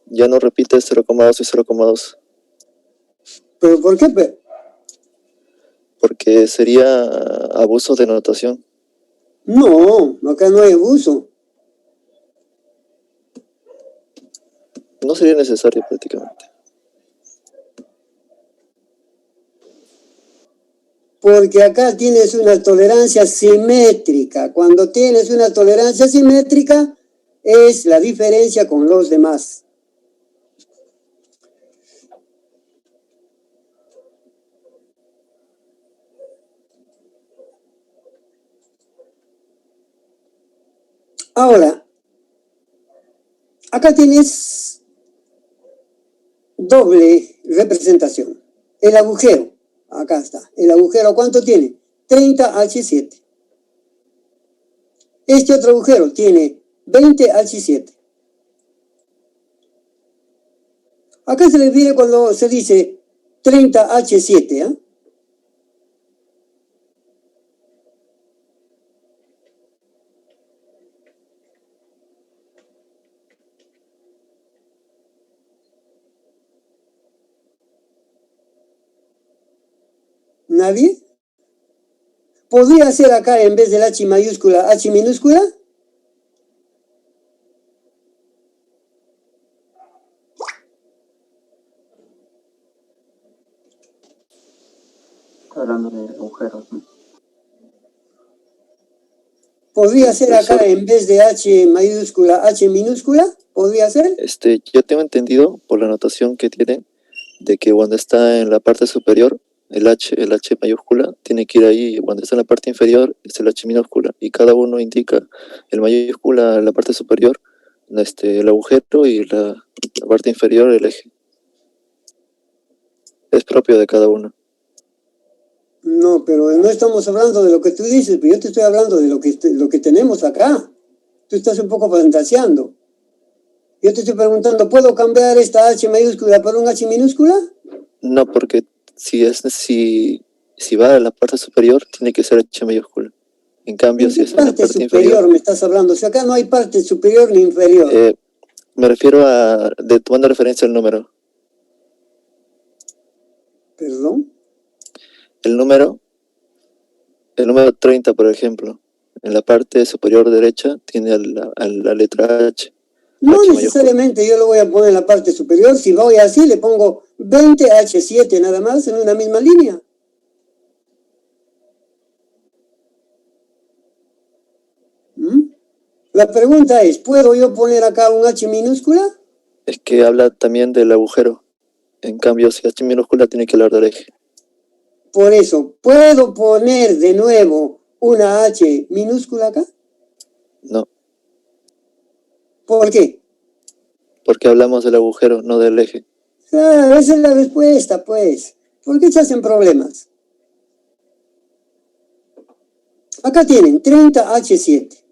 J: Ya no repites 0,2 y 0,2.
A: ¿Pero por qué?
J: Porque sería abuso de notación.
A: No, acá no hay abuso.
J: No sería necesario prácticamente.
A: Porque acá tienes una tolerancia simétrica. Cuando tienes una tolerancia simétrica, es la diferencia con los demás. Ahora, acá tienes doble representación. El agujero. Acá está. El agujero, ¿cuánto tiene? 30H7. Este otro agujero tiene 20H7. Acá se le viene cuando se dice 30H7, ¿ah? ¿Nadie? ¿Podría ser acá en vez del H mayúscula, H minúscula?
C: Hablando de agujeros, ¿no?
A: ¿Podría ser acá en vez de H mayúscula, H minúscula? ¿Podría ser?
J: Yo tengo entendido por la notación que tiene de que cuando está en la parte superior el H mayúscula tiene que ir ahí, cuando está en la parte inferior es el H minúscula y cada uno indica el mayúscula en la parte superior, el agujero y la parte inferior el eje. Es propio de cada uno.
A: No, pero no estamos hablando de lo que tú dices, pero yo te estoy hablando de lo que tenemos acá. Tú estás un poco fantaseando. Yo te estoy preguntando, ¿puedo cambiar esta H mayúscula por un H minúscula?
J: No, porque si va a la parte superior, tiene que ser H mayúscula. En cambio, si es en la parte inferior,
A: me estás hablando. Si acá no hay parte superior ni inferior.
J: Me refiero tomando referencia al número.
A: ¿Perdón?
J: El número 30, por ejemplo, en la parte superior derecha tiene a la letra H.
A: No
J: H
A: necesariamente yo lo voy a poner en la parte superior. Si voy así, le pongo 20H7 nada más en una misma línea. La pregunta es, ¿puedo yo poner acá un H minúscula?
J: Es que habla también del agujero. En cambio, si H minúscula tiene que hablar del eje.
A: Por eso, ¿puedo poner de nuevo una H minúscula acá?
J: No,
A: ¿Por qué?
J: porque hablamos del agujero, no del eje.
A: Ah, esa es la respuesta, pues. ¿Por qué se hacen problemas? Acá tienen 30H7.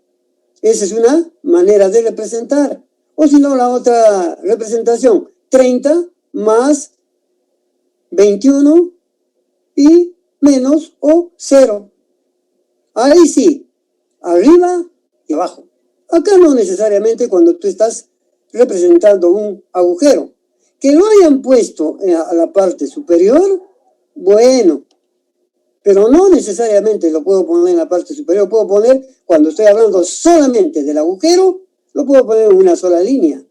A: Esa es una manera de representar. O si no, la otra representación, 30 más 21 y menos o 0. Ahí sí, arriba y abajo. Acá no necesariamente cuando tú estás representando un agujero. Que lo hayan puesto a la parte superior, bueno, pero no necesariamente lo puedo poner en la parte superior. Puedo poner, cuando estoy hablando solamente del agujero, lo puedo poner en una sola línea.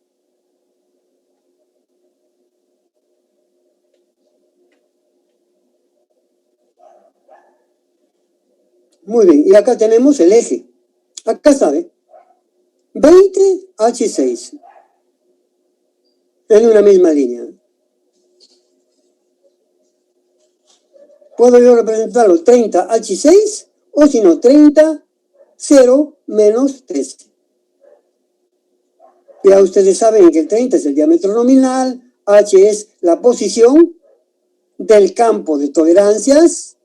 A: Muy bien, y acá tenemos el eje. Acá está, ¿ve? 20H6. En una misma línea. Puedo yo representarlo 30H6 o si no 30, 0, menos 13. Ya ustedes saben que el 30 es el diámetro nominal, H es la posición del campo de tolerancias.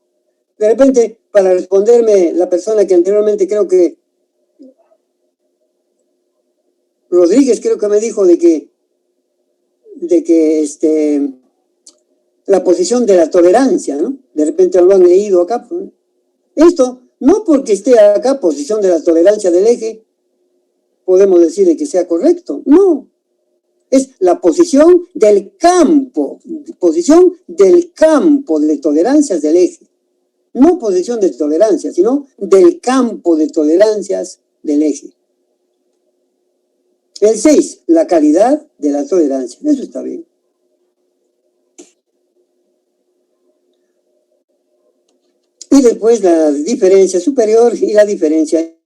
A: De repente, para responderme la persona que anteriormente creo que Rodríguez creo que me dijo de que la posición de la tolerancia, ¿no? De repente lo han leído acá. Esto, no porque esté acá, posición de la tolerancia del eje, podemos decir de que sea correcto. No. Es la posición del campo de tolerancias del eje. No posición de tolerancia, sino del campo de tolerancias del eje. El 6, la calidad de la tolerancia. Eso está bien. Y después la diferencia superior y la diferencia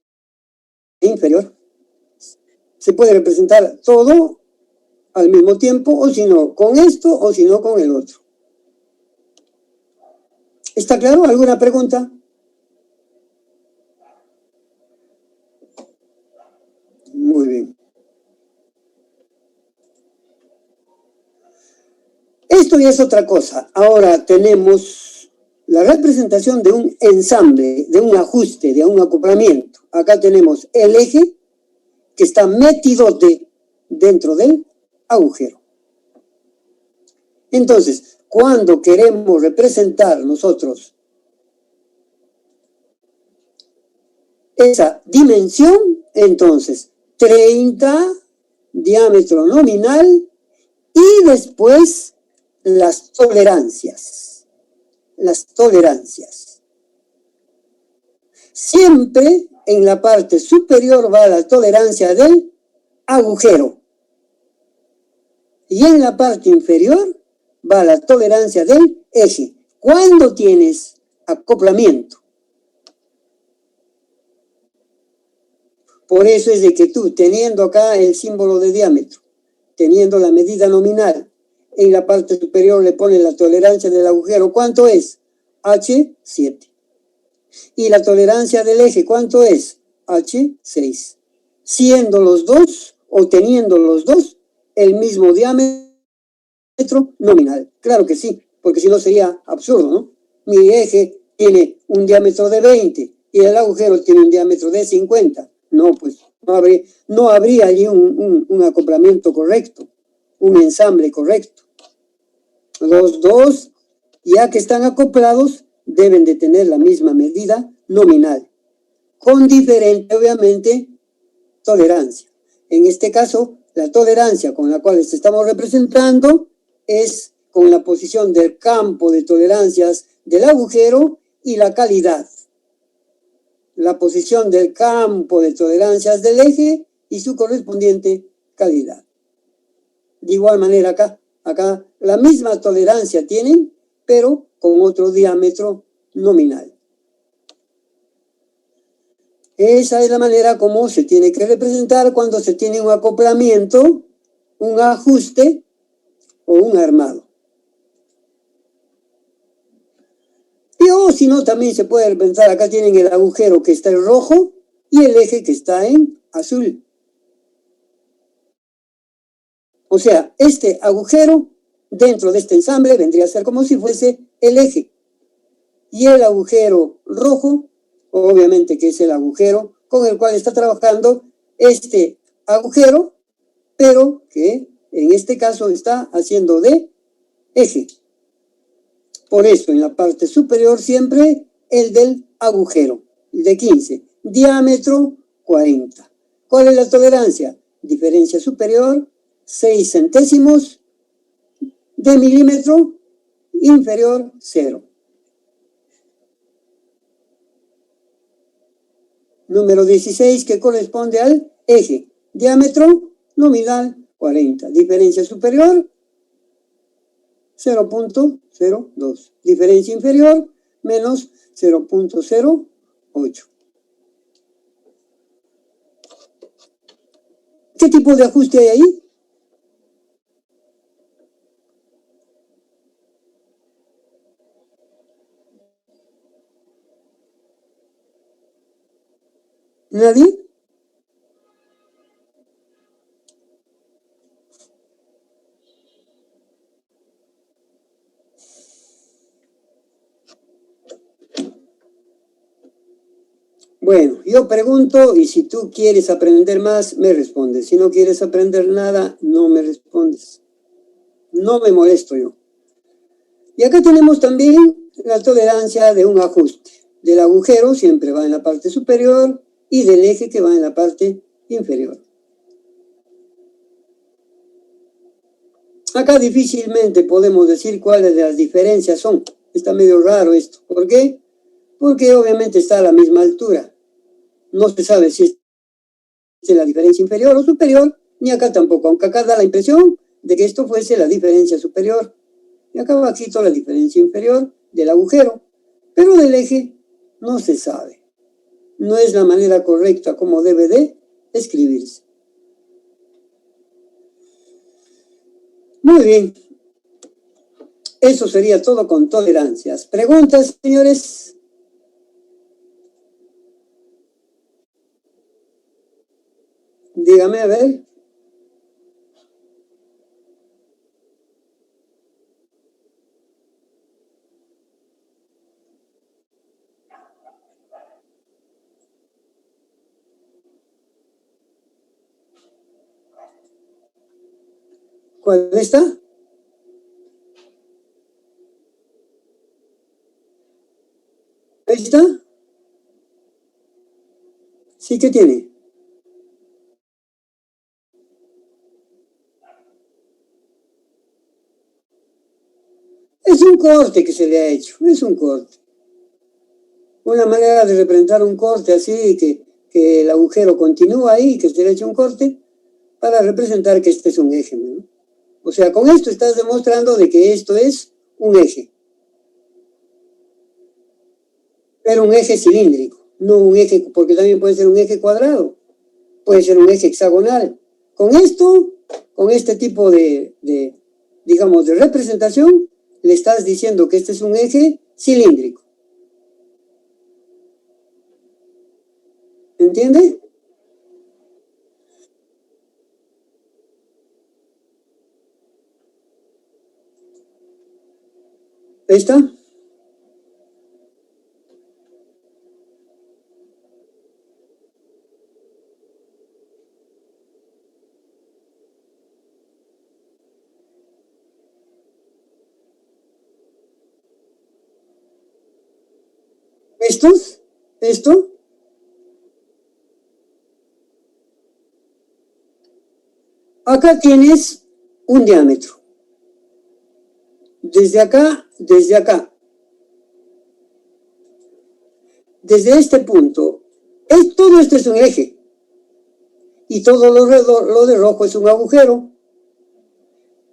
A: inferior. Se puede representar todo al mismo tiempo, o si no con esto, o si no con el otro. ¿Está claro? ¿Alguna pregunta? Muy bien. Esto ya es otra cosa. Ahora tenemos la representación de un ensamble, de un ajuste, de un acoplamiento. Acá tenemos el eje que está metido dentro del agujero. Entonces, cuando queremos representar nosotros esa dimensión, entonces 30 diámetro nominal y después las tolerancias. Las tolerancias. Siempre en la parte superior va la tolerancia del agujero. Y en la parte inferior va la tolerancia del eje. ¿Cuándo tienes acoplamiento? Por eso es de que tú, teniendo acá el símbolo de diámetro, teniendo la medida nominal, en la parte superior le pones la tolerancia del agujero. ¿Cuánto es? H7. Y la tolerancia del eje, ¿cuánto es? H6. Siendo los dos, o teniendo los dos, el mismo diámetro nominal. Claro que sí, porque si no sería absurdo, ¿no? Mi eje tiene un diámetro de 20 y el agujero tiene un diámetro de 50. No, pues no habría allí un acoplamiento correcto, un ensamble correcto. Los dos, ya que están acoplados, deben de tener la misma medida nominal, con diferente, obviamente, tolerancia. En este caso, la tolerancia con la cual estamos representando es con la posición del campo de tolerancias del agujero y la calidad. La posición del campo de tolerancias del eje y su correspondiente calidad. De igual manera acá la misma tolerancia tienen, pero con otro diámetro nominal. Esa es la manera como se tiene que representar cuando se tiene un acoplamiento, un ajuste o un armado. O si no, también se puede representar, acá tienen el agujero que está en rojo y el eje que está en azul. O sea, este agujero dentro de este ensamble vendría a ser como si fuese el eje. Y el agujero rojo, obviamente que es el agujero con el cual está trabajando este agujero, pero que en este caso está haciendo de eje. Por eso en la parte superior siempre el del agujero, el de 15, diámetro 40. ¿Cuál es la tolerancia? Diferencia superior, 6 centésimos de milímetro, inferior 0. Número 16 que corresponde al eje, diámetro nominal 40, diferencia superior 0.02, diferencia inferior menos 0.08. ¿Qué tipo de ajuste hay ahí? ¿Nadie? Bueno, yo pregunto y si tú quieres aprender más, me respondes. Si no quieres aprender nada, no me respondes. No me molesto yo. Y acá tenemos también la tolerancia de un ajuste. Del agujero siempre va en la parte superior y del eje que va en la parte inferior. Acá difícilmente podemos decir cuáles de las diferencias son. Está medio raro esto. ¿Por qué? Porque obviamente está a la misma altura. No se sabe si es la diferencia inferior o superior, ni acá tampoco, aunque acá da la impresión de que esto fuese la diferencia superior. Y acá bajito la diferencia inferior del agujero, pero del eje no se sabe. No es la manera correcta como debe de escribirse. Muy bien. Eso sería todo con tolerancias. ¿Preguntas, señores? Dígame, a ver. ¿Cuál está? ¿Ahí está? Sí, ¿qué tiene? Es un corte que se le ha hecho, es un corte. Una manera de representar un corte así, que el agujero continúa ahí, que se le ha hecho un corte, para representar que este es un eje, ¿no? O sea, con esto estás demostrando de que esto es un eje. Pero un eje cilíndrico, no un eje, porque también puede ser un eje cuadrado, puede ser un eje hexagonal. Con esto, con este tipo digamos, de representación, le estás diciendo que este es un eje cilíndrico. ¿Entiende? ¿Ahí está? ¿Esto? Acá tienes un diámetro. Desde acá. Desde este punto. Todo esto es un eje. y todo lo de rojo es un agujero.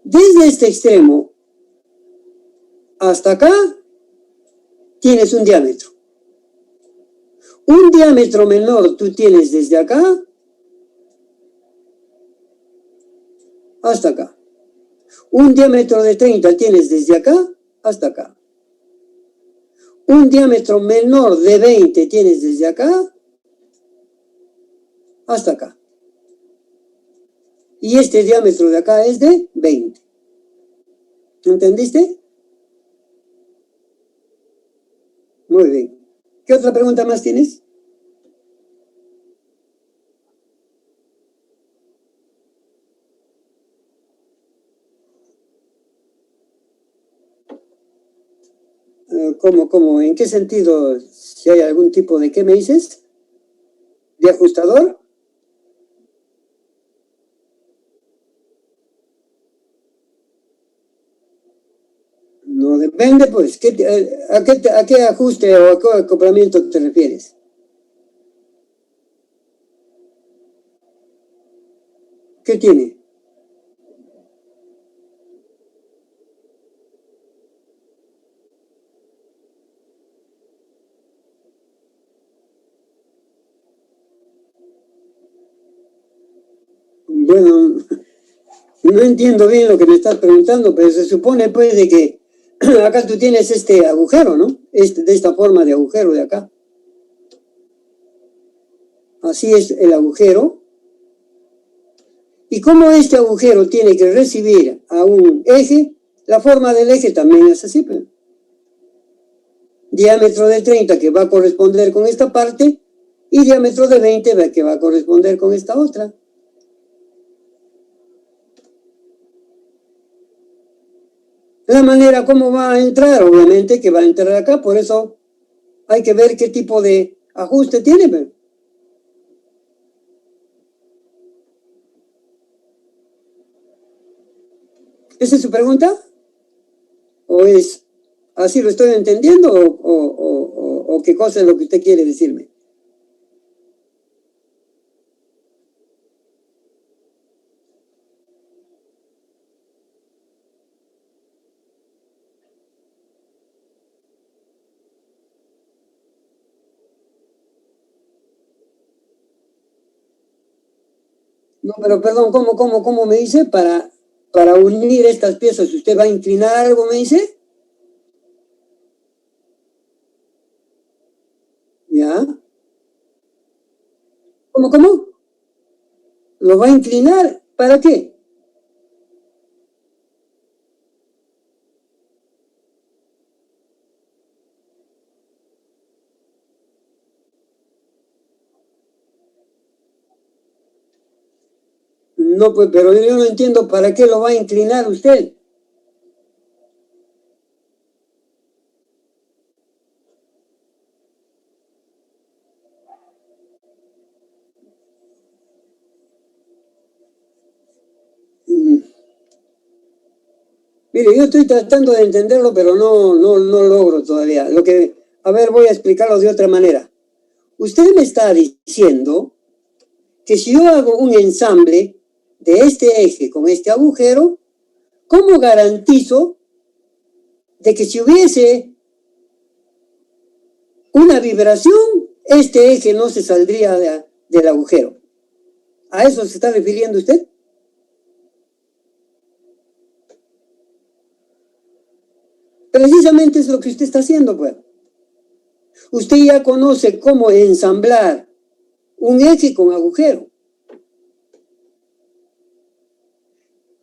A: Desde este extremo hasta acá tienes un diámetro. Un diámetro menor tú tienes desde acá hasta acá. Un diámetro de 30 tienes desde acá hasta acá. Un diámetro menor de 20 tienes desde acá hasta acá. Y este diámetro de acá es de 20. ¿Entendiste? Muy bien. ¿Qué otra pregunta más tienes? ¿Cómo? ¿En qué sentido? Si hay algún tipo de, ¿qué me dices? ¿De ajustador? No depende, pues. ¿A qué ajuste o a qué acoplamiento te refieres? ¿Qué tiene? Bueno, no entiendo bien lo que me estás preguntando, pero se supone pues de que acá tú tienes este agujero, ¿no? De esta forma de agujero de acá. Así es el agujero. Y como este agujero tiene que recibir a un eje, la forma del eje también es así. Pues. Diámetro de 30 que va a corresponder con esta parte y diámetro de 20 que va a corresponder con esta otra. La manera como va a entrar, obviamente que va a entrar acá, por eso hay que ver qué tipo de ajuste tiene. Pues. ¿Esa es su pregunta? ¿O es así lo estoy entendiendo? ¿O qué cosa es lo que usted quiere decirme? No, pero perdón, ¿cómo me dice? Para unir estas piezas, ¿usted va a inclinar algo, me dice? ¿Ya? ¿Cómo? ¿Lo va a inclinar? ¿Para qué? No, pues, pero yo no entiendo para qué lo va a inclinar usted. Mire, yo estoy tratando de entenderlo, pero no logro todavía. A ver, voy a explicarlo de otra manera. Usted me está diciendo que si yo hago un ensamble de este eje con este agujero, ¿cómo garantizo de que si hubiese una vibración, este eje no se saldría del agujero? ¿A eso se está refiriendo usted? Precisamente es lo que usted está haciendo, pues. Usted ya conoce cómo ensamblar un eje con agujero.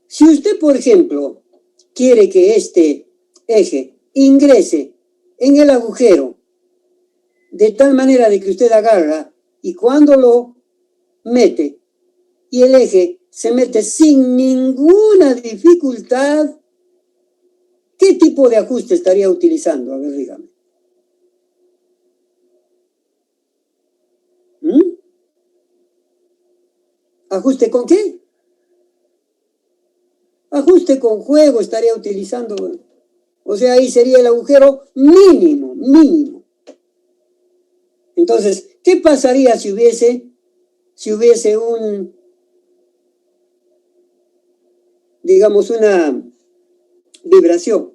A: Si usted, por ejemplo, quiere que este eje ingrese en el agujero de tal manera de que usted agarra y cuando lo mete y el eje se mete sin ninguna dificultad, ¿qué tipo de ajuste estaría utilizando? A ver, dígame. ¿Ajuste con qué? Ajuste con juego estaría utilizando. O sea, ahí sería el agujero mínimo. Entonces, ¿qué pasaría si hubiese digamos, una vibración.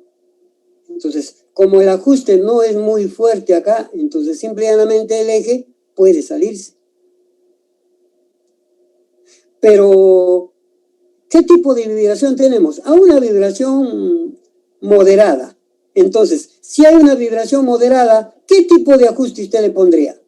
A: Entonces, como el ajuste no es muy fuerte acá, entonces simplemente el eje puede salirse. Pero, ¿qué tipo de vibración tenemos? A una vibración moderada. Entonces, si hay una vibración moderada, ¿qué tipo de ajuste usted le pondría?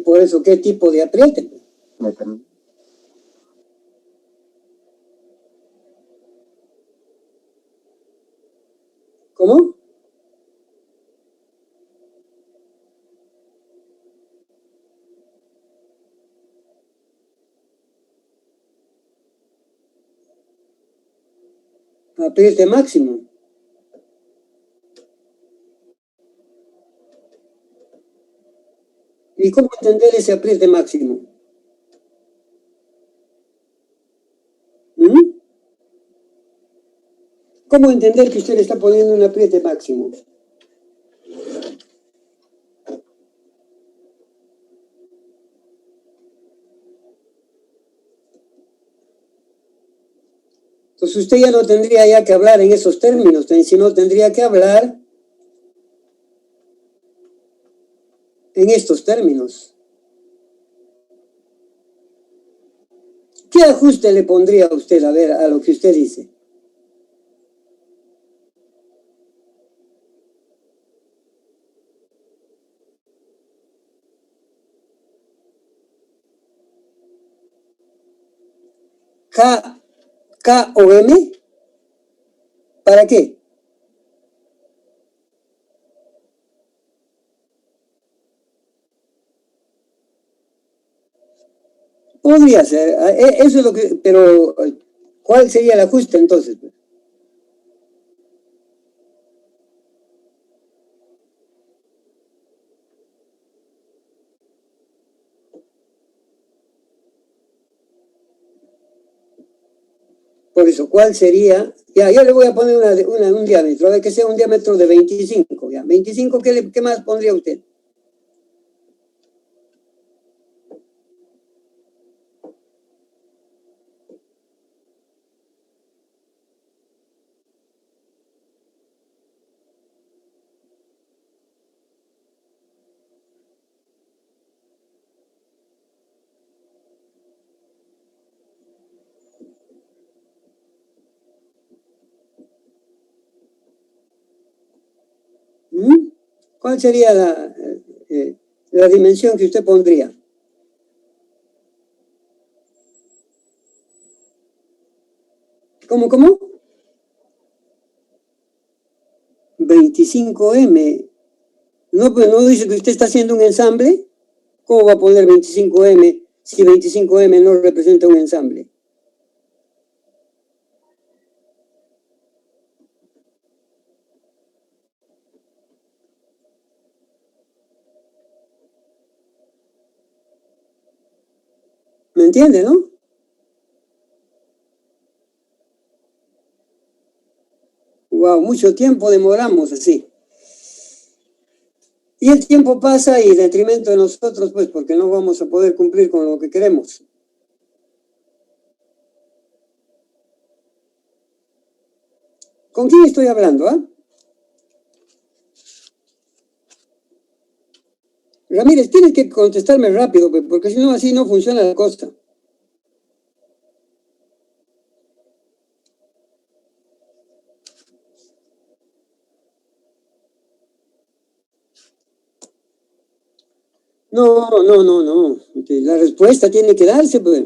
A: Por eso, ¿qué tipo de apriete? ¿Cómo? Apriete máximo. ¿Y cómo entender ese apriete máximo? ¿Mm? ¿Cómo entender que usted le está poniendo un apriete máximo? Entonces usted ya no tendría ya que hablar en esos términos, sino tendría que hablar en estos términos. ¿Qué ajuste le pondría a usted, a ver, a lo que usted dice? ¿K o M? ¿Para qué? Podría ser, eso es lo que, pero ¿cuál sería el ajuste entonces? Por eso, ¿cuál sería? Ya, yo le voy a poner un diámetro, a ver que sea un diámetro de 25, ya. 25, ¿qué más pondría usted? ¿Cuál sería la dimensión que usted pondría? ¿Cómo? 25M. No, pues no dice que usted está haciendo un ensamble. ¿Cómo va a poner 25M si 25M no representa un ensamble? ¿Me entiende, no? Wow, mucho tiempo demoramos así. Y el tiempo pasa y en detrimento de nosotros, pues, porque no vamos a poder cumplir con lo que queremos. ¿Con quién estoy hablando, ah? Ramírez, tienes que contestarme rápido, porque si no, así no funciona la cosa. No. La respuesta tiene que darse, pues.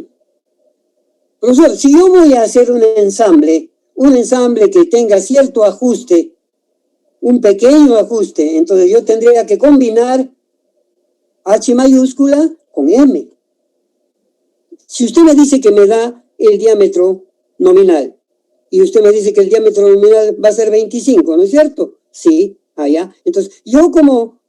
A: Profesor, si yo voy a hacer un ensamble que tenga cierto ajuste, un pequeño ajuste, entonces yo tendría que combinar H mayúscula con M. Si usted me dice que me da el diámetro nominal, Y usted me dice que el diámetro nominal va a ser 25, ¿no es cierto? Sí, allá. Entonces, yo como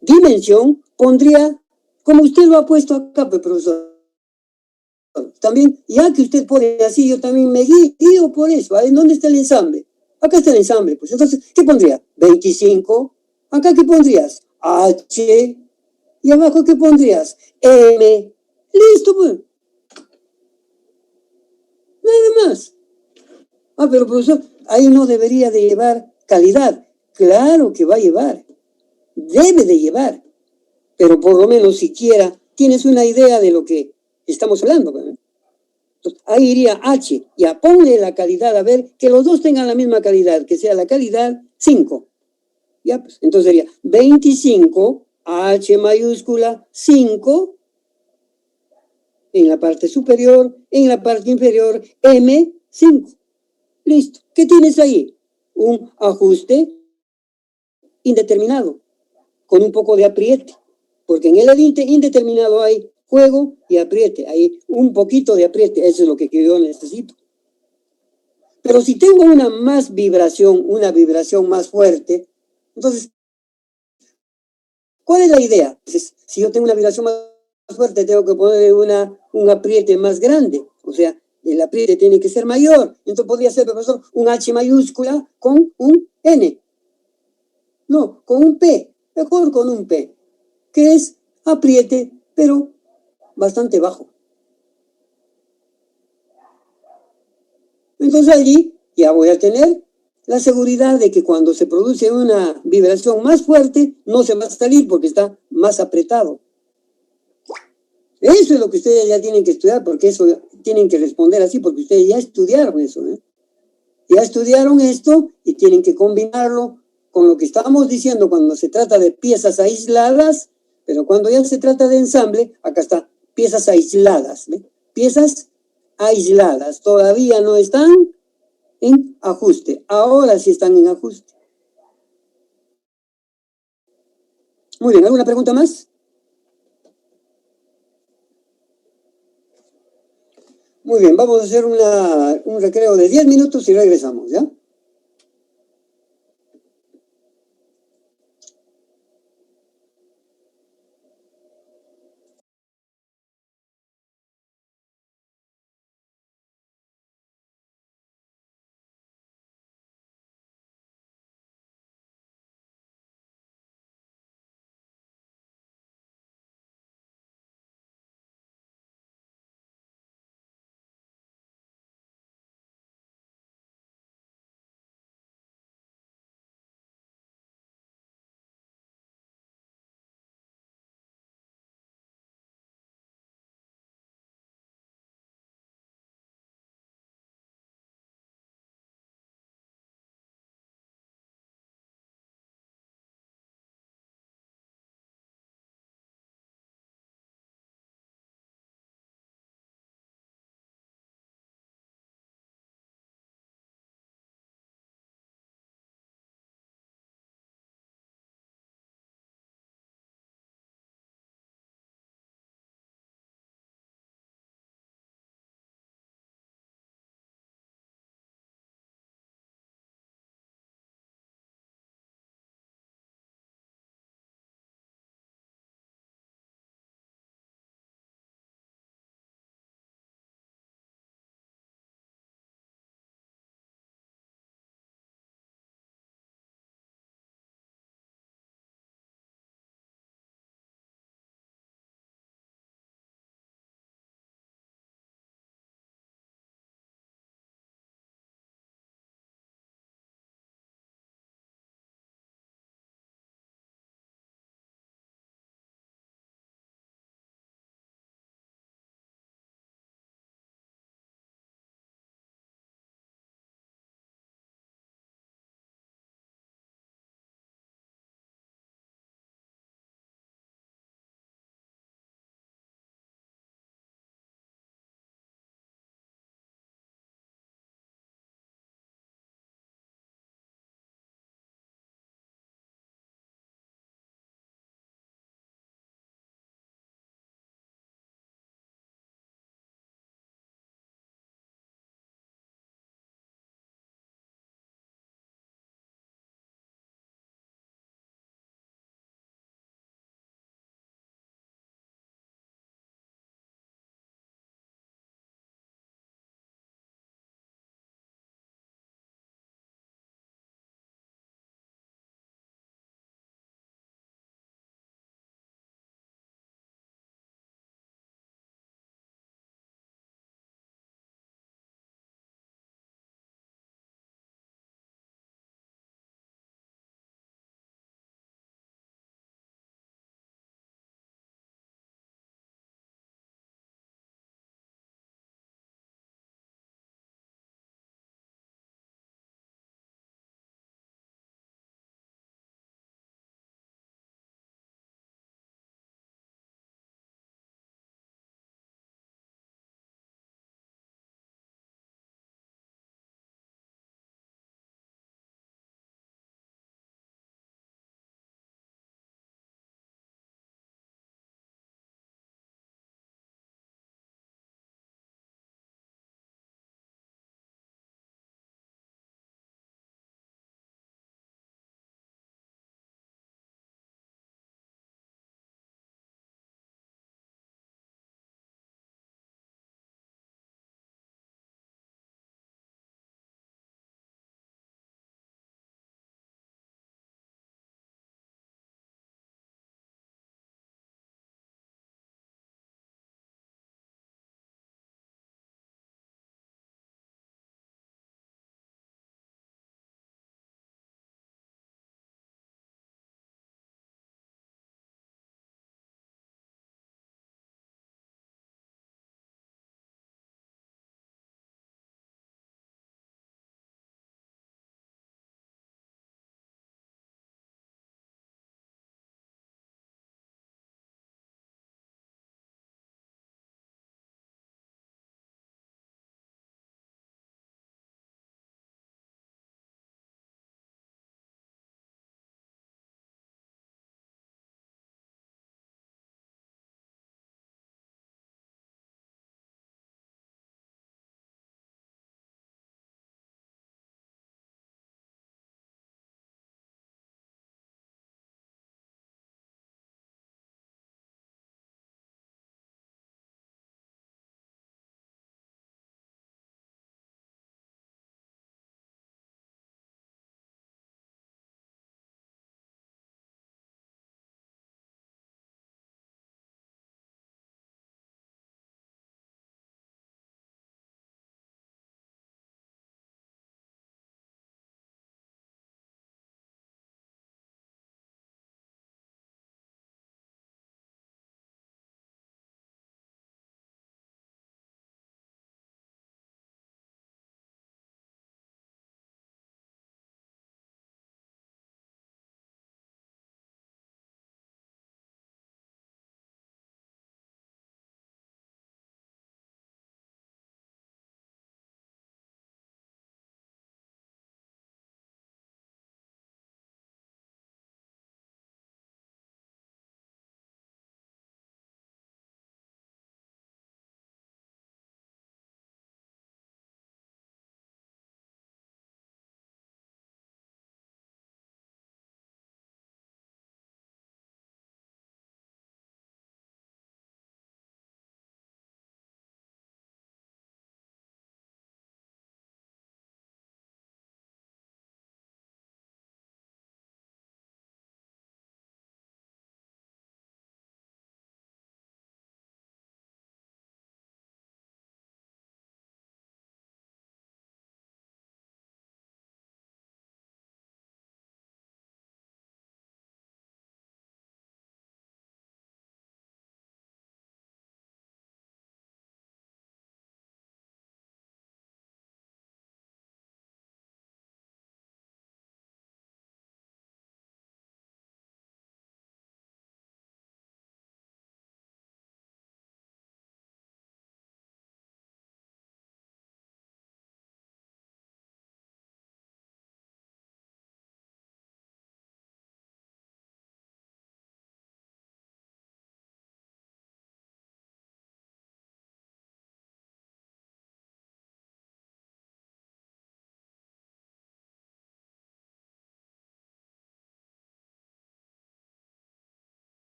A: dimensión pondría, como usted lo ha puesto acá, pues, profesor. También, ya que usted pone así, yo también me guío por eso. ¿En dónde está el ensamble? Acá está el ensamble, pues. Entonces, ¿qué pondría? 25. ¿Acá qué pondrías? H. ¿Y abajo qué pondrías? M. Listo, pues. Nada más. Ah, pero profesor, ahí no debería de llevar calidad. Claro que va a llevar. Debe de llevar. Pero por lo menos siquiera tienes una idea de lo que estamos hablando, ¿verdad? Entonces, ahí iría H, ya ponle la calidad, a ver, que los dos tengan la misma calidad, que sea la calidad 5. Ya, pues, entonces sería 25, H mayúscula, 5, en la parte superior, en la parte inferior, M, 5. Listo. ¿Qué tienes ahí? Un ajuste indeterminado, con un poco de apriete, porque en el indeterminado hay juego y apriete, hay un poquito de apriete, eso es lo que yo necesito. Pero si tengo una vibración más fuerte, entonces, ¿cuál es la idea? Entonces, si yo tengo una vibración más fuerte, tengo que poner un apriete más grande, o sea, el apriete tiene que ser mayor. Entonces podría ser, profesor, un H mayúscula con un N. No, con un P, mejor con un P, que es apriete, pero bastante bajo. Entonces allí ya voy a tener la seguridad de que cuando se produce una vibración más fuerte, no se va a salir porque está más apretado. Eso es lo que ustedes ya tienen que estudiar, porque eso tienen que responder así, porque ustedes ya estudiaron eso, ¿eh? Ya estudiaron esto y tienen que combinarlo con lo que estábamos diciendo cuando se trata de piezas aisladas, pero cuando ya se trata de ensamble, acá está, piezas aisladas, ¿ve? Piezas aisladas, todavía no están en ajuste, ahora sí están en ajuste. Muy bien, ¿alguna pregunta más? Muy bien, vamos a hacer un recreo de 10 minutos y regresamos, ¿ya?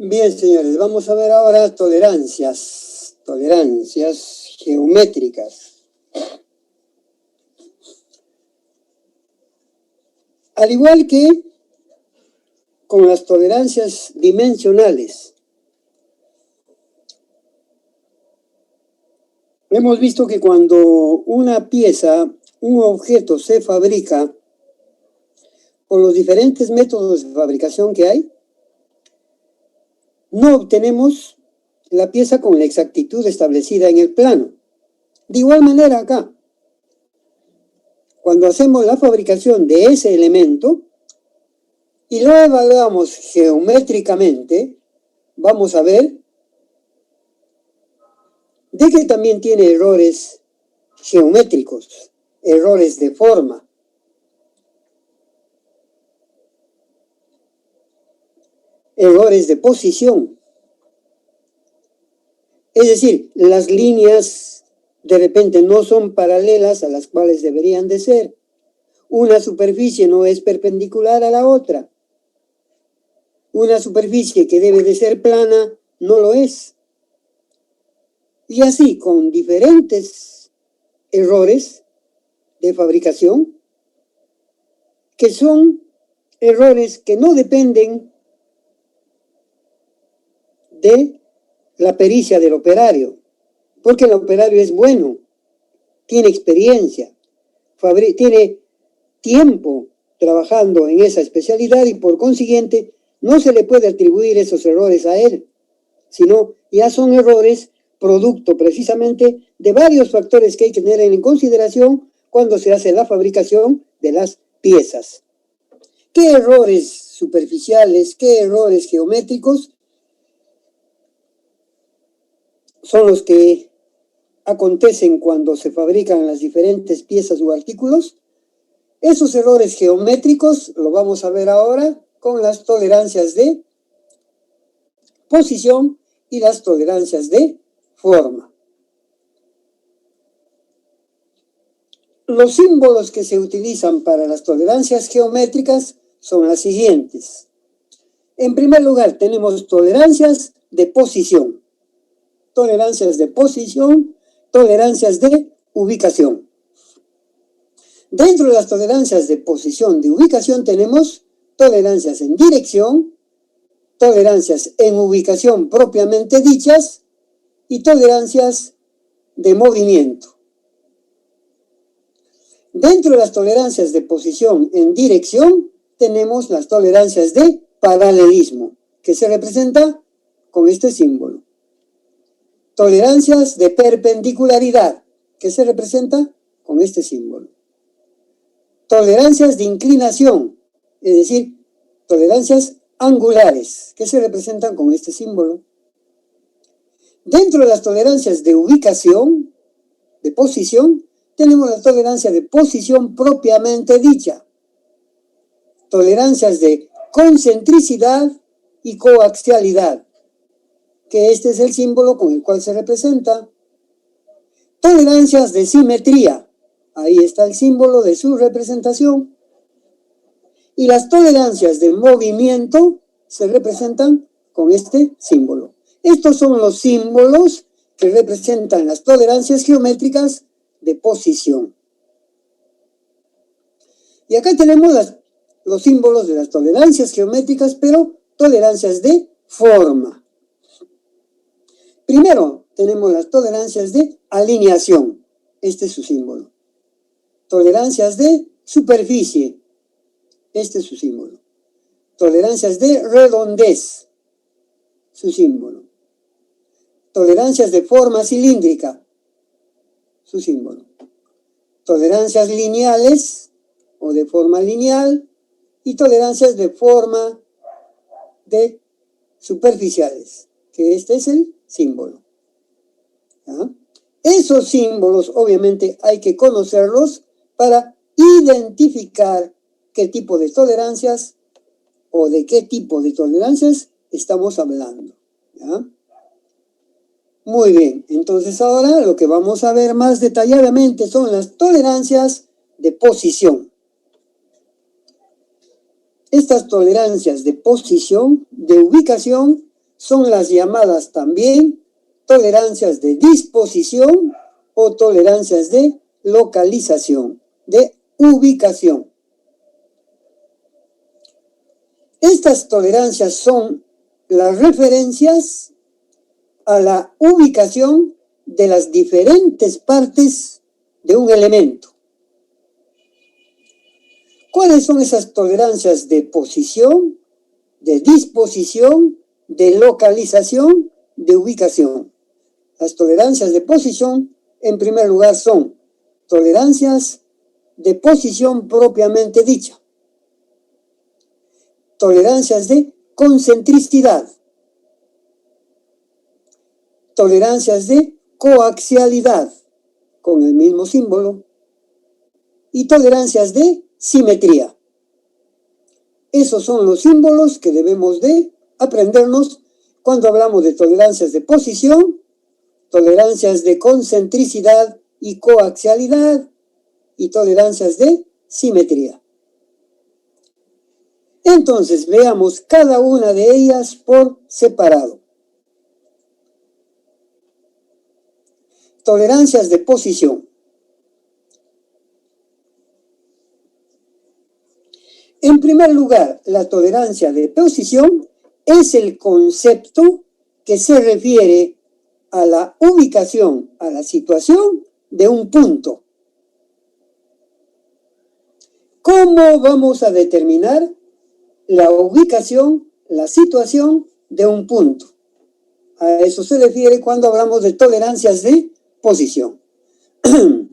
A: Bien, señores, vamos a ver ahora tolerancias geométricas. Al igual que con las tolerancias dimensionales, hemos visto que cuando una pieza, un objeto se fabrica por los diferentes métodos de fabricación que hay, no obtenemos la pieza con la exactitud establecida en el plano. De igual manera acá, cuando hacemos la fabricación de ese elemento y lo evaluamos geométricamente, vamos a ver de que también tiene errores geométricos, errores de forma. Errores de posición. Es decir, las líneas de repente no son paralelas a las cuales deberían de ser. Una superficie no es perpendicular a la otra. Una superficie que debe de ser plana no lo es. Y así, con diferentes errores de fabricación, que son errores que no dependen de la pericia del operario, porque el operario es bueno, tiene experiencia, tiene tiempo trabajando en esa especialidad y por consiguiente no se le puede atribuir esos errores a él, sino ya son errores producto precisamente de varios factores que hay que tener en consideración cuando se hace la fabricación de las piezas. ¿Qué errores superficiales, qué errores geométricos son los que acontecen cuando se fabrican las diferentes piezas u artículos? Esos errores geométricos lo vamos a ver ahora con las tolerancias de posición y las tolerancias de forma. Los símbolos que se utilizan para las tolerancias geométricas son las siguientes. En primer lugar, tenemos tolerancias de posición. Tolerancias de posición, tolerancias de ubicación. Dentro de las tolerancias de posición, de ubicación, tenemos tolerancias en dirección, tolerancias en ubicación propiamente dichas y tolerancias de movimiento. Dentro de las tolerancias de posición en dirección, tenemos las tolerancias de paralelismo, que se representa con este símbolo. Tolerancias de perpendicularidad, que se representa con este símbolo. Tolerancias de inclinación, es decir, tolerancias angulares, que se representan con este símbolo. Dentro de las tolerancias de ubicación, de posición, tenemos la tolerancia de posición propiamente dicha. Tolerancias de concentricidad y coaxialidad, que este es el símbolo con el cual se representa. Tolerancias de simetría, ahí está el símbolo de su representación. Y las tolerancias de movimiento se representan con este símbolo. Estos son los símbolos que representan las tolerancias geométricas de posición. Y acá tenemos los símbolos de las tolerancias geométricas, pero tolerancias de forma. Primero tenemos las tolerancias de alineación. este es su símbolo. Tolerancias de superficie, este es su símbolo. Tolerancias de redondez, su símbolo. Tolerancias de forma cilíndrica, su símbolo. Tolerancias lineales o de forma lineal y tolerancias de forma de superficiales, que este es el símbolo. ¿Ya? Esos símbolos obviamente hay que conocerlos para identificar qué tipo de tolerancias o de qué tipo de tolerancias estamos hablando. ¿Ya? Muy bien, entonces ahora lo que vamos a ver más detalladamente son las tolerancias de posición. Estas tolerancias de posición, de ubicación, son las llamadas también tolerancias de disposición o tolerancias de localización, de ubicación. Estas tolerancias son las referencias a la ubicación de las diferentes partes de un elemento. ¿Cuáles son esas tolerancias de posición, de disposición, de localización, de ubicación? Las tolerancias de posición, en primer lugar, son tolerancias de posición propiamente dicha, tolerancias de concentricidad, tolerancias de coaxialidad, con el mismo símbolo, y tolerancias de simetría. Esos son los símbolos que debemos de aprendernos cuando hablamos de tolerancias de posición, tolerancias de concentricidad y coaxialidad y tolerancias de simetría. Entonces veamos cada una de ellas por separado. Tolerancias de posición. En primer lugar, la tolerancia de posición es el concepto que se refiere a la ubicación, a la situación de un punto. ¿Cómo vamos a determinar la ubicación, la situación de un punto? A eso se refiere cuando hablamos de tolerancias de posición. ¿Cómo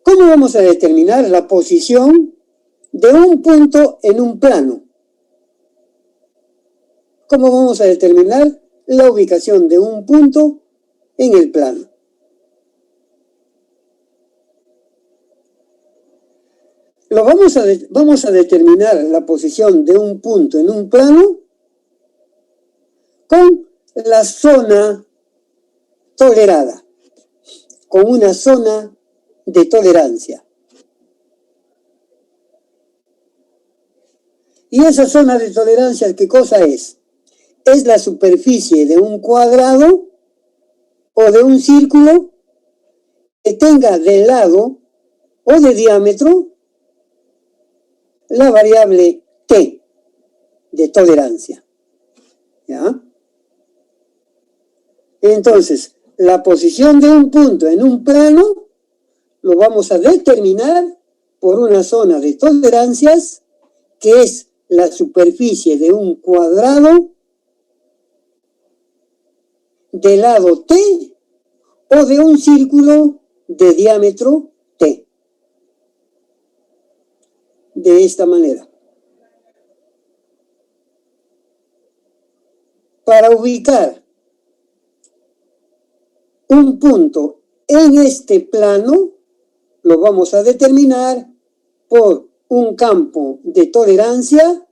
A: vamos a determinar la posición de un punto en un plano? ¿Cómo vamos a determinar la ubicación de un punto en el plano? Vamos a determinar la posición de un punto en un plano con la zona tolerada, con una zona de tolerancia. ¿Y esa zona de tolerancia qué cosa es? Es la superficie de un cuadrado o de un círculo que tenga de lado o de diámetro la variable t de tolerancia. ¿Ya? Entonces, la posición de un punto en un plano lo vamos a determinar por una zona de tolerancias que es la superficie de un cuadrado de lado t o de un círculo de diámetro t. De esta manera. Para ubicar un punto en este plano, lo vamos a determinar por un campo de tolerancia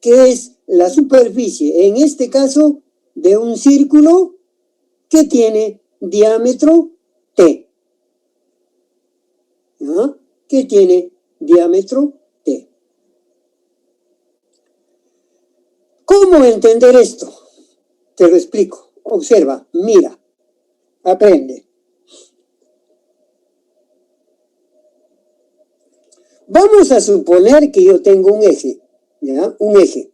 A: que es la superficie, en este caso, de un círculo que tiene diámetro t. ¿Ah? Que tiene diámetro t. ¿Cómo entender esto? Te lo explico. Observa, mira, aprende. Vamos a suponer que yo tengo un eje, ¿ya? Un eje.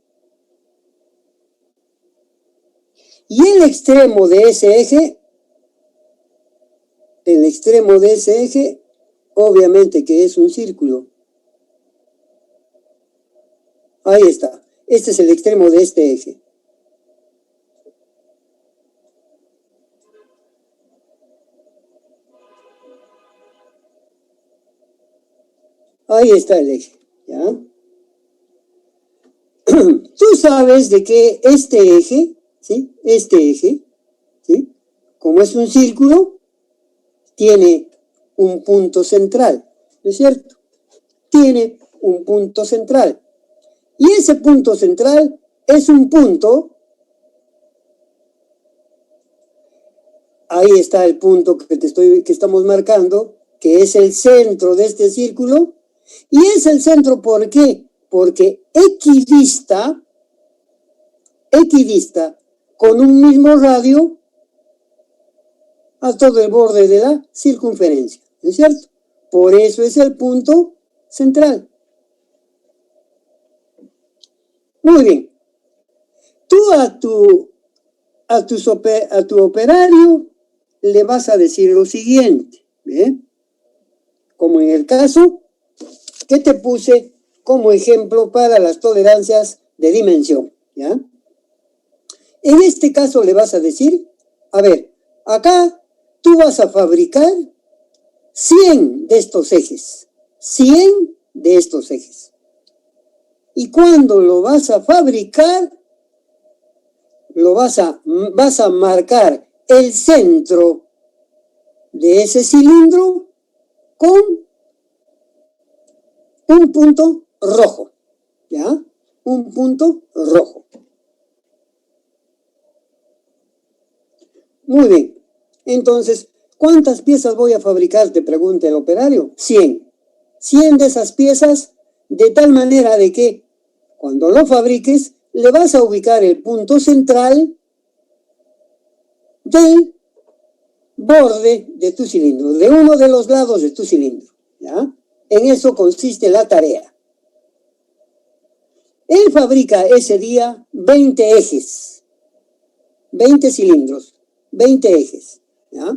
A: Y el extremo de ese eje, el extremo de ese eje, obviamente que es un círculo. Ahí está. Este es el extremo de este eje. Ahí está el eje, ¿ya? Tú sabes de que este eje, ¿sí? Este eje, ¿sí? Como es un círculo, tiene un punto central, ¿no es cierto? Tiene un punto central. Y ese punto central es un punto, ahí está el punto que estamos marcando, que es el centro de este círculo. Y es el centro, ¿por qué? Porque equidista con un mismo radio a todo el borde de la circunferencia, ¿no es cierto? Por eso es el punto central. Muy bien. Tú a tu operario le vas a decir lo siguiente, ¿bien? Como en el caso que te puse como ejemplo para las tolerancias de dimensión, ¿ya? En este caso le vas a decir, a ver, acá tú vas a fabricar 100 de estos ejes, 100 de estos ejes. Y cuando lo vas a fabricar, vas a marcar el centro de ese cilindro con un punto rojo, ¿ya? Un punto rojo. Muy bien. Entonces, ¿cuántas piezas voy a fabricar? Te pregunta el operario. 100. 100 de esas piezas, de tal manera de que cuando lo fabriques, le vas a ubicar el punto central del borde de tu cilindro, de uno de los lados de tu cilindro, ¿ya? En eso consiste la tarea. Él fabrica ese día 20 ejes, 20 cilindros, 20 ejes, ¿ya?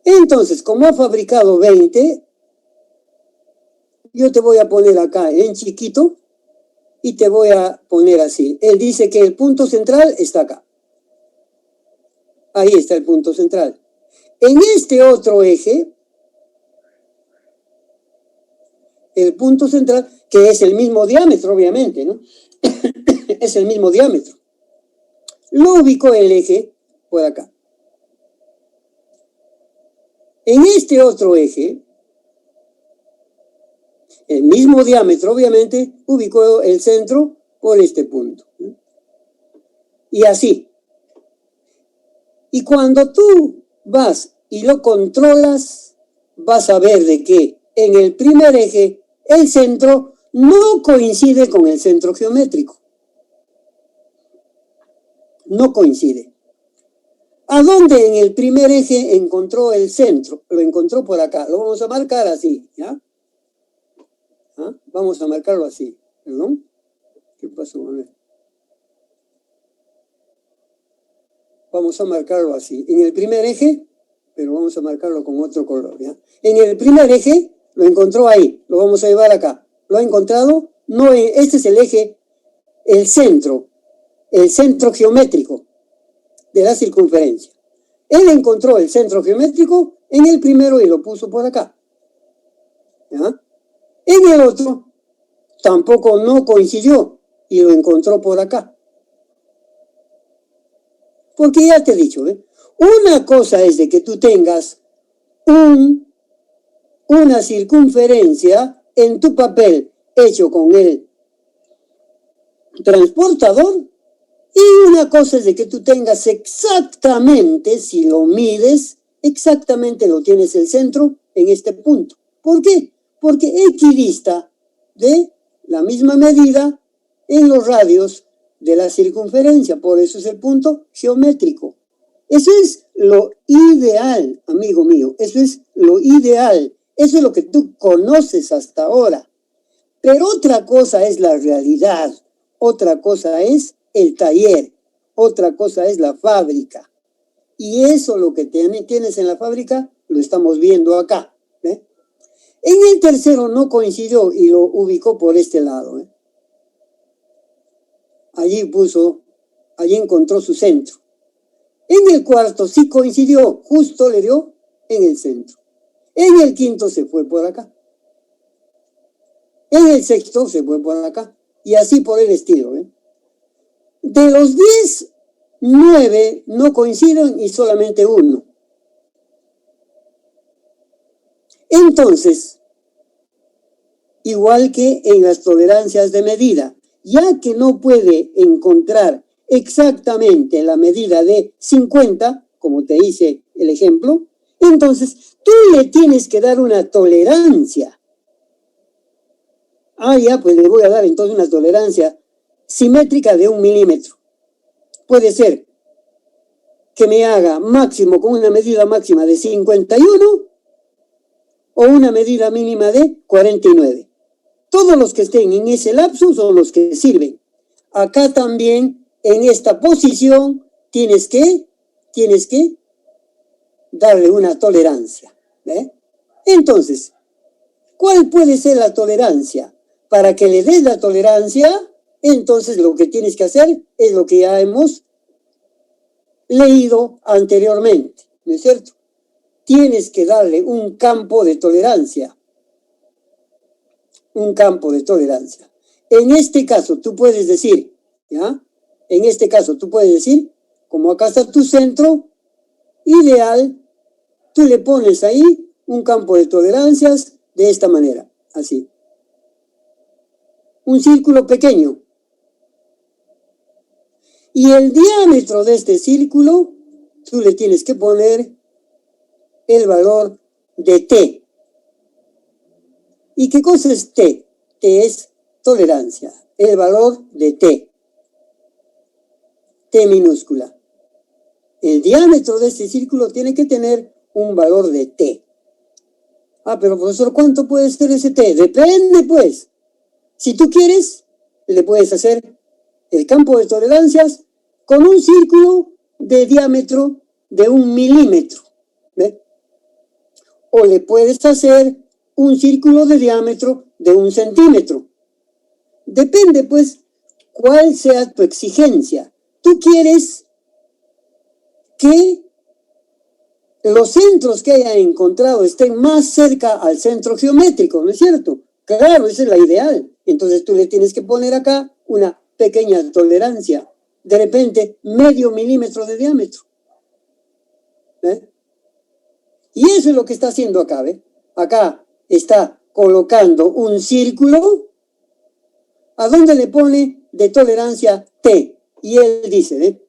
A: Entonces, como ha fabricado 20, yo te voy a poner acá en chiquito y te voy a poner así. Él dice que el punto central está acá. Ahí está el punto central. En este otro eje, el punto central, que es el mismo diámetro, obviamente, ¿no? Es el mismo diámetro. Lo ubicó el eje por acá. En este otro eje, el mismo diámetro, obviamente, ubicó el centro por este punto, ¿no? Y así. Y cuando tú vas y lo controlas, vas a ver de que en el primer eje el centro no coincide con el centro geométrico. No coincide. ¿A dónde en el primer eje encontró el centro? Lo encontró por acá. Lo vamos a marcar así, ¿ya? ¿Ah? Vamos a marcarlo así. ¿Perdón? ¿Qué pasó? A ver. Vamos a marcarlo así. En el primer eje, pero vamos a marcarlo con otro color, ¿ya? En el primer eje lo encontró ahí. Lo vamos a llevar acá. ¿Lo ha encontrado? No, este es el eje, el centro geométrico de la circunferencia. Él encontró el centro geométrico en el primero y lo puso por acá, ¿ya? En el otro tampoco no coincidió y lo encontró por acá. Porque ya te he dicho, ¿eh? Una cosa es de que tú tengas una circunferencia en tu papel hecho con el transportador, y una cosa es de que tú tengas exactamente, si lo mides, exactamente lo tienes el centro en este punto. ¿Por qué? Porque equidista de la misma medida en los radios de la circunferencia. Por eso es el punto geométrico. Eso es lo ideal, amigo mío. Eso es lo ideal. Eso es lo que tú conoces hasta ahora. Pero otra cosa es la realidad. Otra cosa es el taller. Otra cosa es la fábrica. Y eso lo que tienes en la fábrica, lo estamos viendo acá. ¿Ve? En el tercero no coincidió y lo ubicó por este lado. ¿Eh? Allí encontró su centro. En el cuarto sí coincidió, justo le dio en el centro. En el quinto se fue por acá. En el sexto se fue por acá. Y así por el estilo. ¿Eh? De los 10, 9 no coinciden y solamente 1. Entonces, igual que en las tolerancias de medida, ya que no puede encontrar exactamente la medida de 50, como te hice el ejemplo, entonces tú le tienes que dar una tolerancia. Ya, pues le voy a dar entonces una tolerancia simétrica de 1 milímetro. Puede ser que me haga máximo con una medida máxima de 51 o una medida mínima de 49. Todos los que estén en ese lapso son los que sirven. Acá también, en esta posición, tienes que darle una tolerancia. ¿Ve? Entonces, ¿cuál puede ser la tolerancia? Para que le des la tolerancia, entonces lo que tienes que hacer es lo que ya hemos leído anteriormente, ¿no es cierto? Tienes que darle un campo de tolerancia. Un campo de tolerancia. En este caso, tú puedes decir, ¿ya? En este caso, tú puedes decir, como acá está tu centro ideal, tú le pones ahí un campo de tolerancias de esta manera, así. Un círculo pequeño. Y el diámetro de este círculo, tú le tienes que poner el valor de T. ¿Y qué cosa es T? T es tolerancia. El valor de T. T minúscula. El diámetro de este círculo tiene que tener un valor de T. Pero profesor, ¿cuánto puede ser ese T? Depende, pues. Si tú quieres, le puedes hacer el campo de tolerancias con un círculo de diámetro de 1 milímetro. ¿Ve? O le puedes hacer un círculo de diámetro de 1 centímetro. Depende, pues, cuál sea tu exigencia. Tú quieres que los centros que haya encontrado estén más cerca al centro geométrico, ¿no es cierto? Claro, esa es la ideal. Entonces tú le tienes que poner acá una pequeña tolerancia. De repente, medio milímetro de diámetro. ¿Ve? Y eso es lo que está haciendo acá, ¿ve? Acá está colocando un círculo. ¿A dónde le pone de tolerancia T? Y él dice, ¿ve?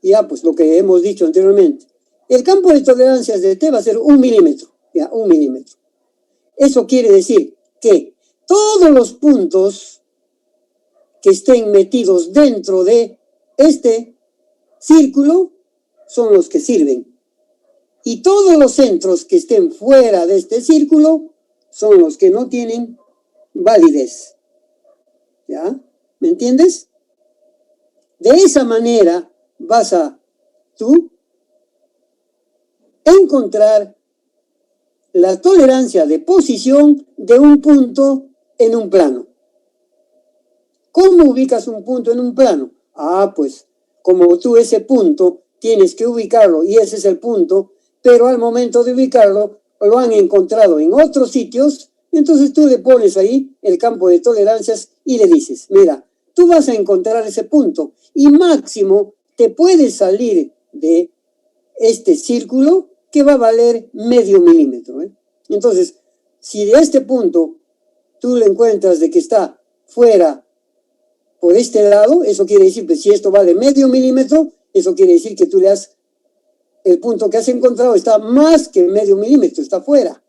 A: Ya, pues lo que hemos dicho anteriormente. El campo de tolerancias de T va a ser 1 milímetro. Ya, 1 milímetro. Eso quiere decir que todos los puntos que estén metidos dentro de este círculo son los que sirven. Y todos los centros que estén fuera de este círculo son los que no tienen validez. ¿Ya? ¿Me entiendes? De esa manera vas a tú encontrar la tolerancia de posición de un punto en un plano. ¿Cómo ubicas un punto en un plano? Pues como tú ese punto tienes que ubicarlo y ese es el punto, pero al momento de ubicarlo lo han encontrado en otros sitios, entonces tú le pones ahí el campo de tolerancias y le dices, mira, tú vas a encontrar ese punto y máximo te puedes salir de este círculo que va a valer medio milímetro. Entonces, si de este punto tú le encuentras de que está fuera por este lado, eso quiere decir que si esto vale medio milímetro, eso quiere decir que tú le has, el punto que has encontrado está más que medio milímetro, está fuera.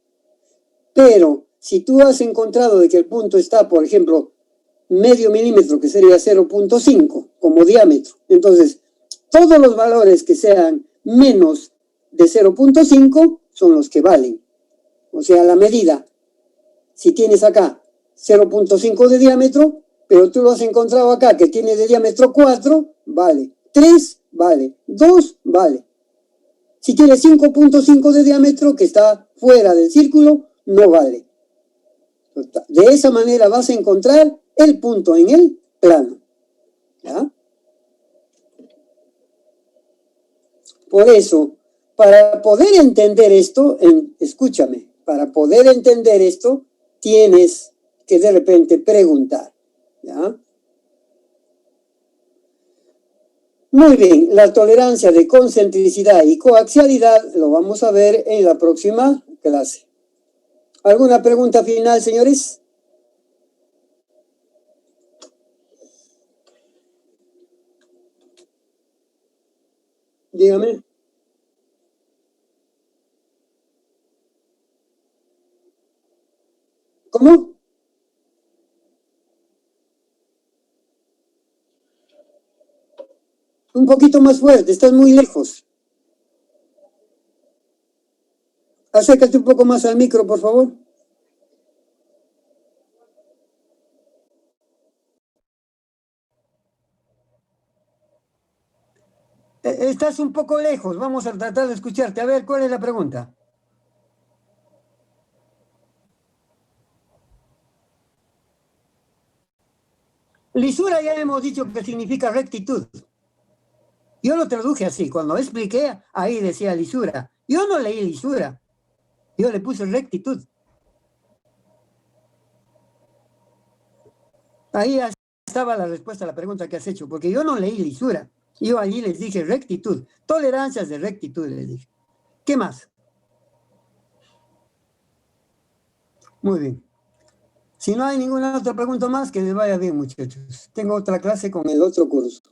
A: Pero si tú has encontrado de que el punto está, por ejemplo, medio milímetro, que sería 0.5 como diámetro, entonces todos los valores que sean menos de 0.5 son los que valen. O sea, la medida, si tienes acá 0.5 de diámetro, pero tú lo has encontrado acá que tiene de diámetro 4, vale. 3, vale. 2, vale. Si tiene 5.5 de diámetro que está fuera del círculo, no vale. De esa manera vas a encontrar el punto en el plano. ¿Ya? Por eso, para poder entender esto, escúchame, para poder entender esto, tienes que de repente preguntar. ¿Ya? Muy bien, la tolerancia de concentricidad y coaxialidad lo vamos a ver en la próxima clase. ¿Alguna pregunta final, señores? Dígame. ¿Cómo? Un poquito más fuerte, estás muy lejos. Acércate un poco más al micro, por favor. Estás un poco lejos, vamos a tratar de escucharte. A ver, ¿cuál es la pregunta? Lisura ya hemos dicho que significa rectitud. Yo lo traduje así, cuando expliqué, ahí decía lisura. Yo no leí lisura, yo le puse rectitud. Ahí estaba la respuesta a la pregunta que has hecho, porque yo no leí lisura. Yo allí les dije rectitud, tolerancias de rectitud les dije. ¿Qué más? Muy bien. Si no hay ninguna otra pregunta más, que les vaya bien, muchachos. Tengo otra clase con el otro curso.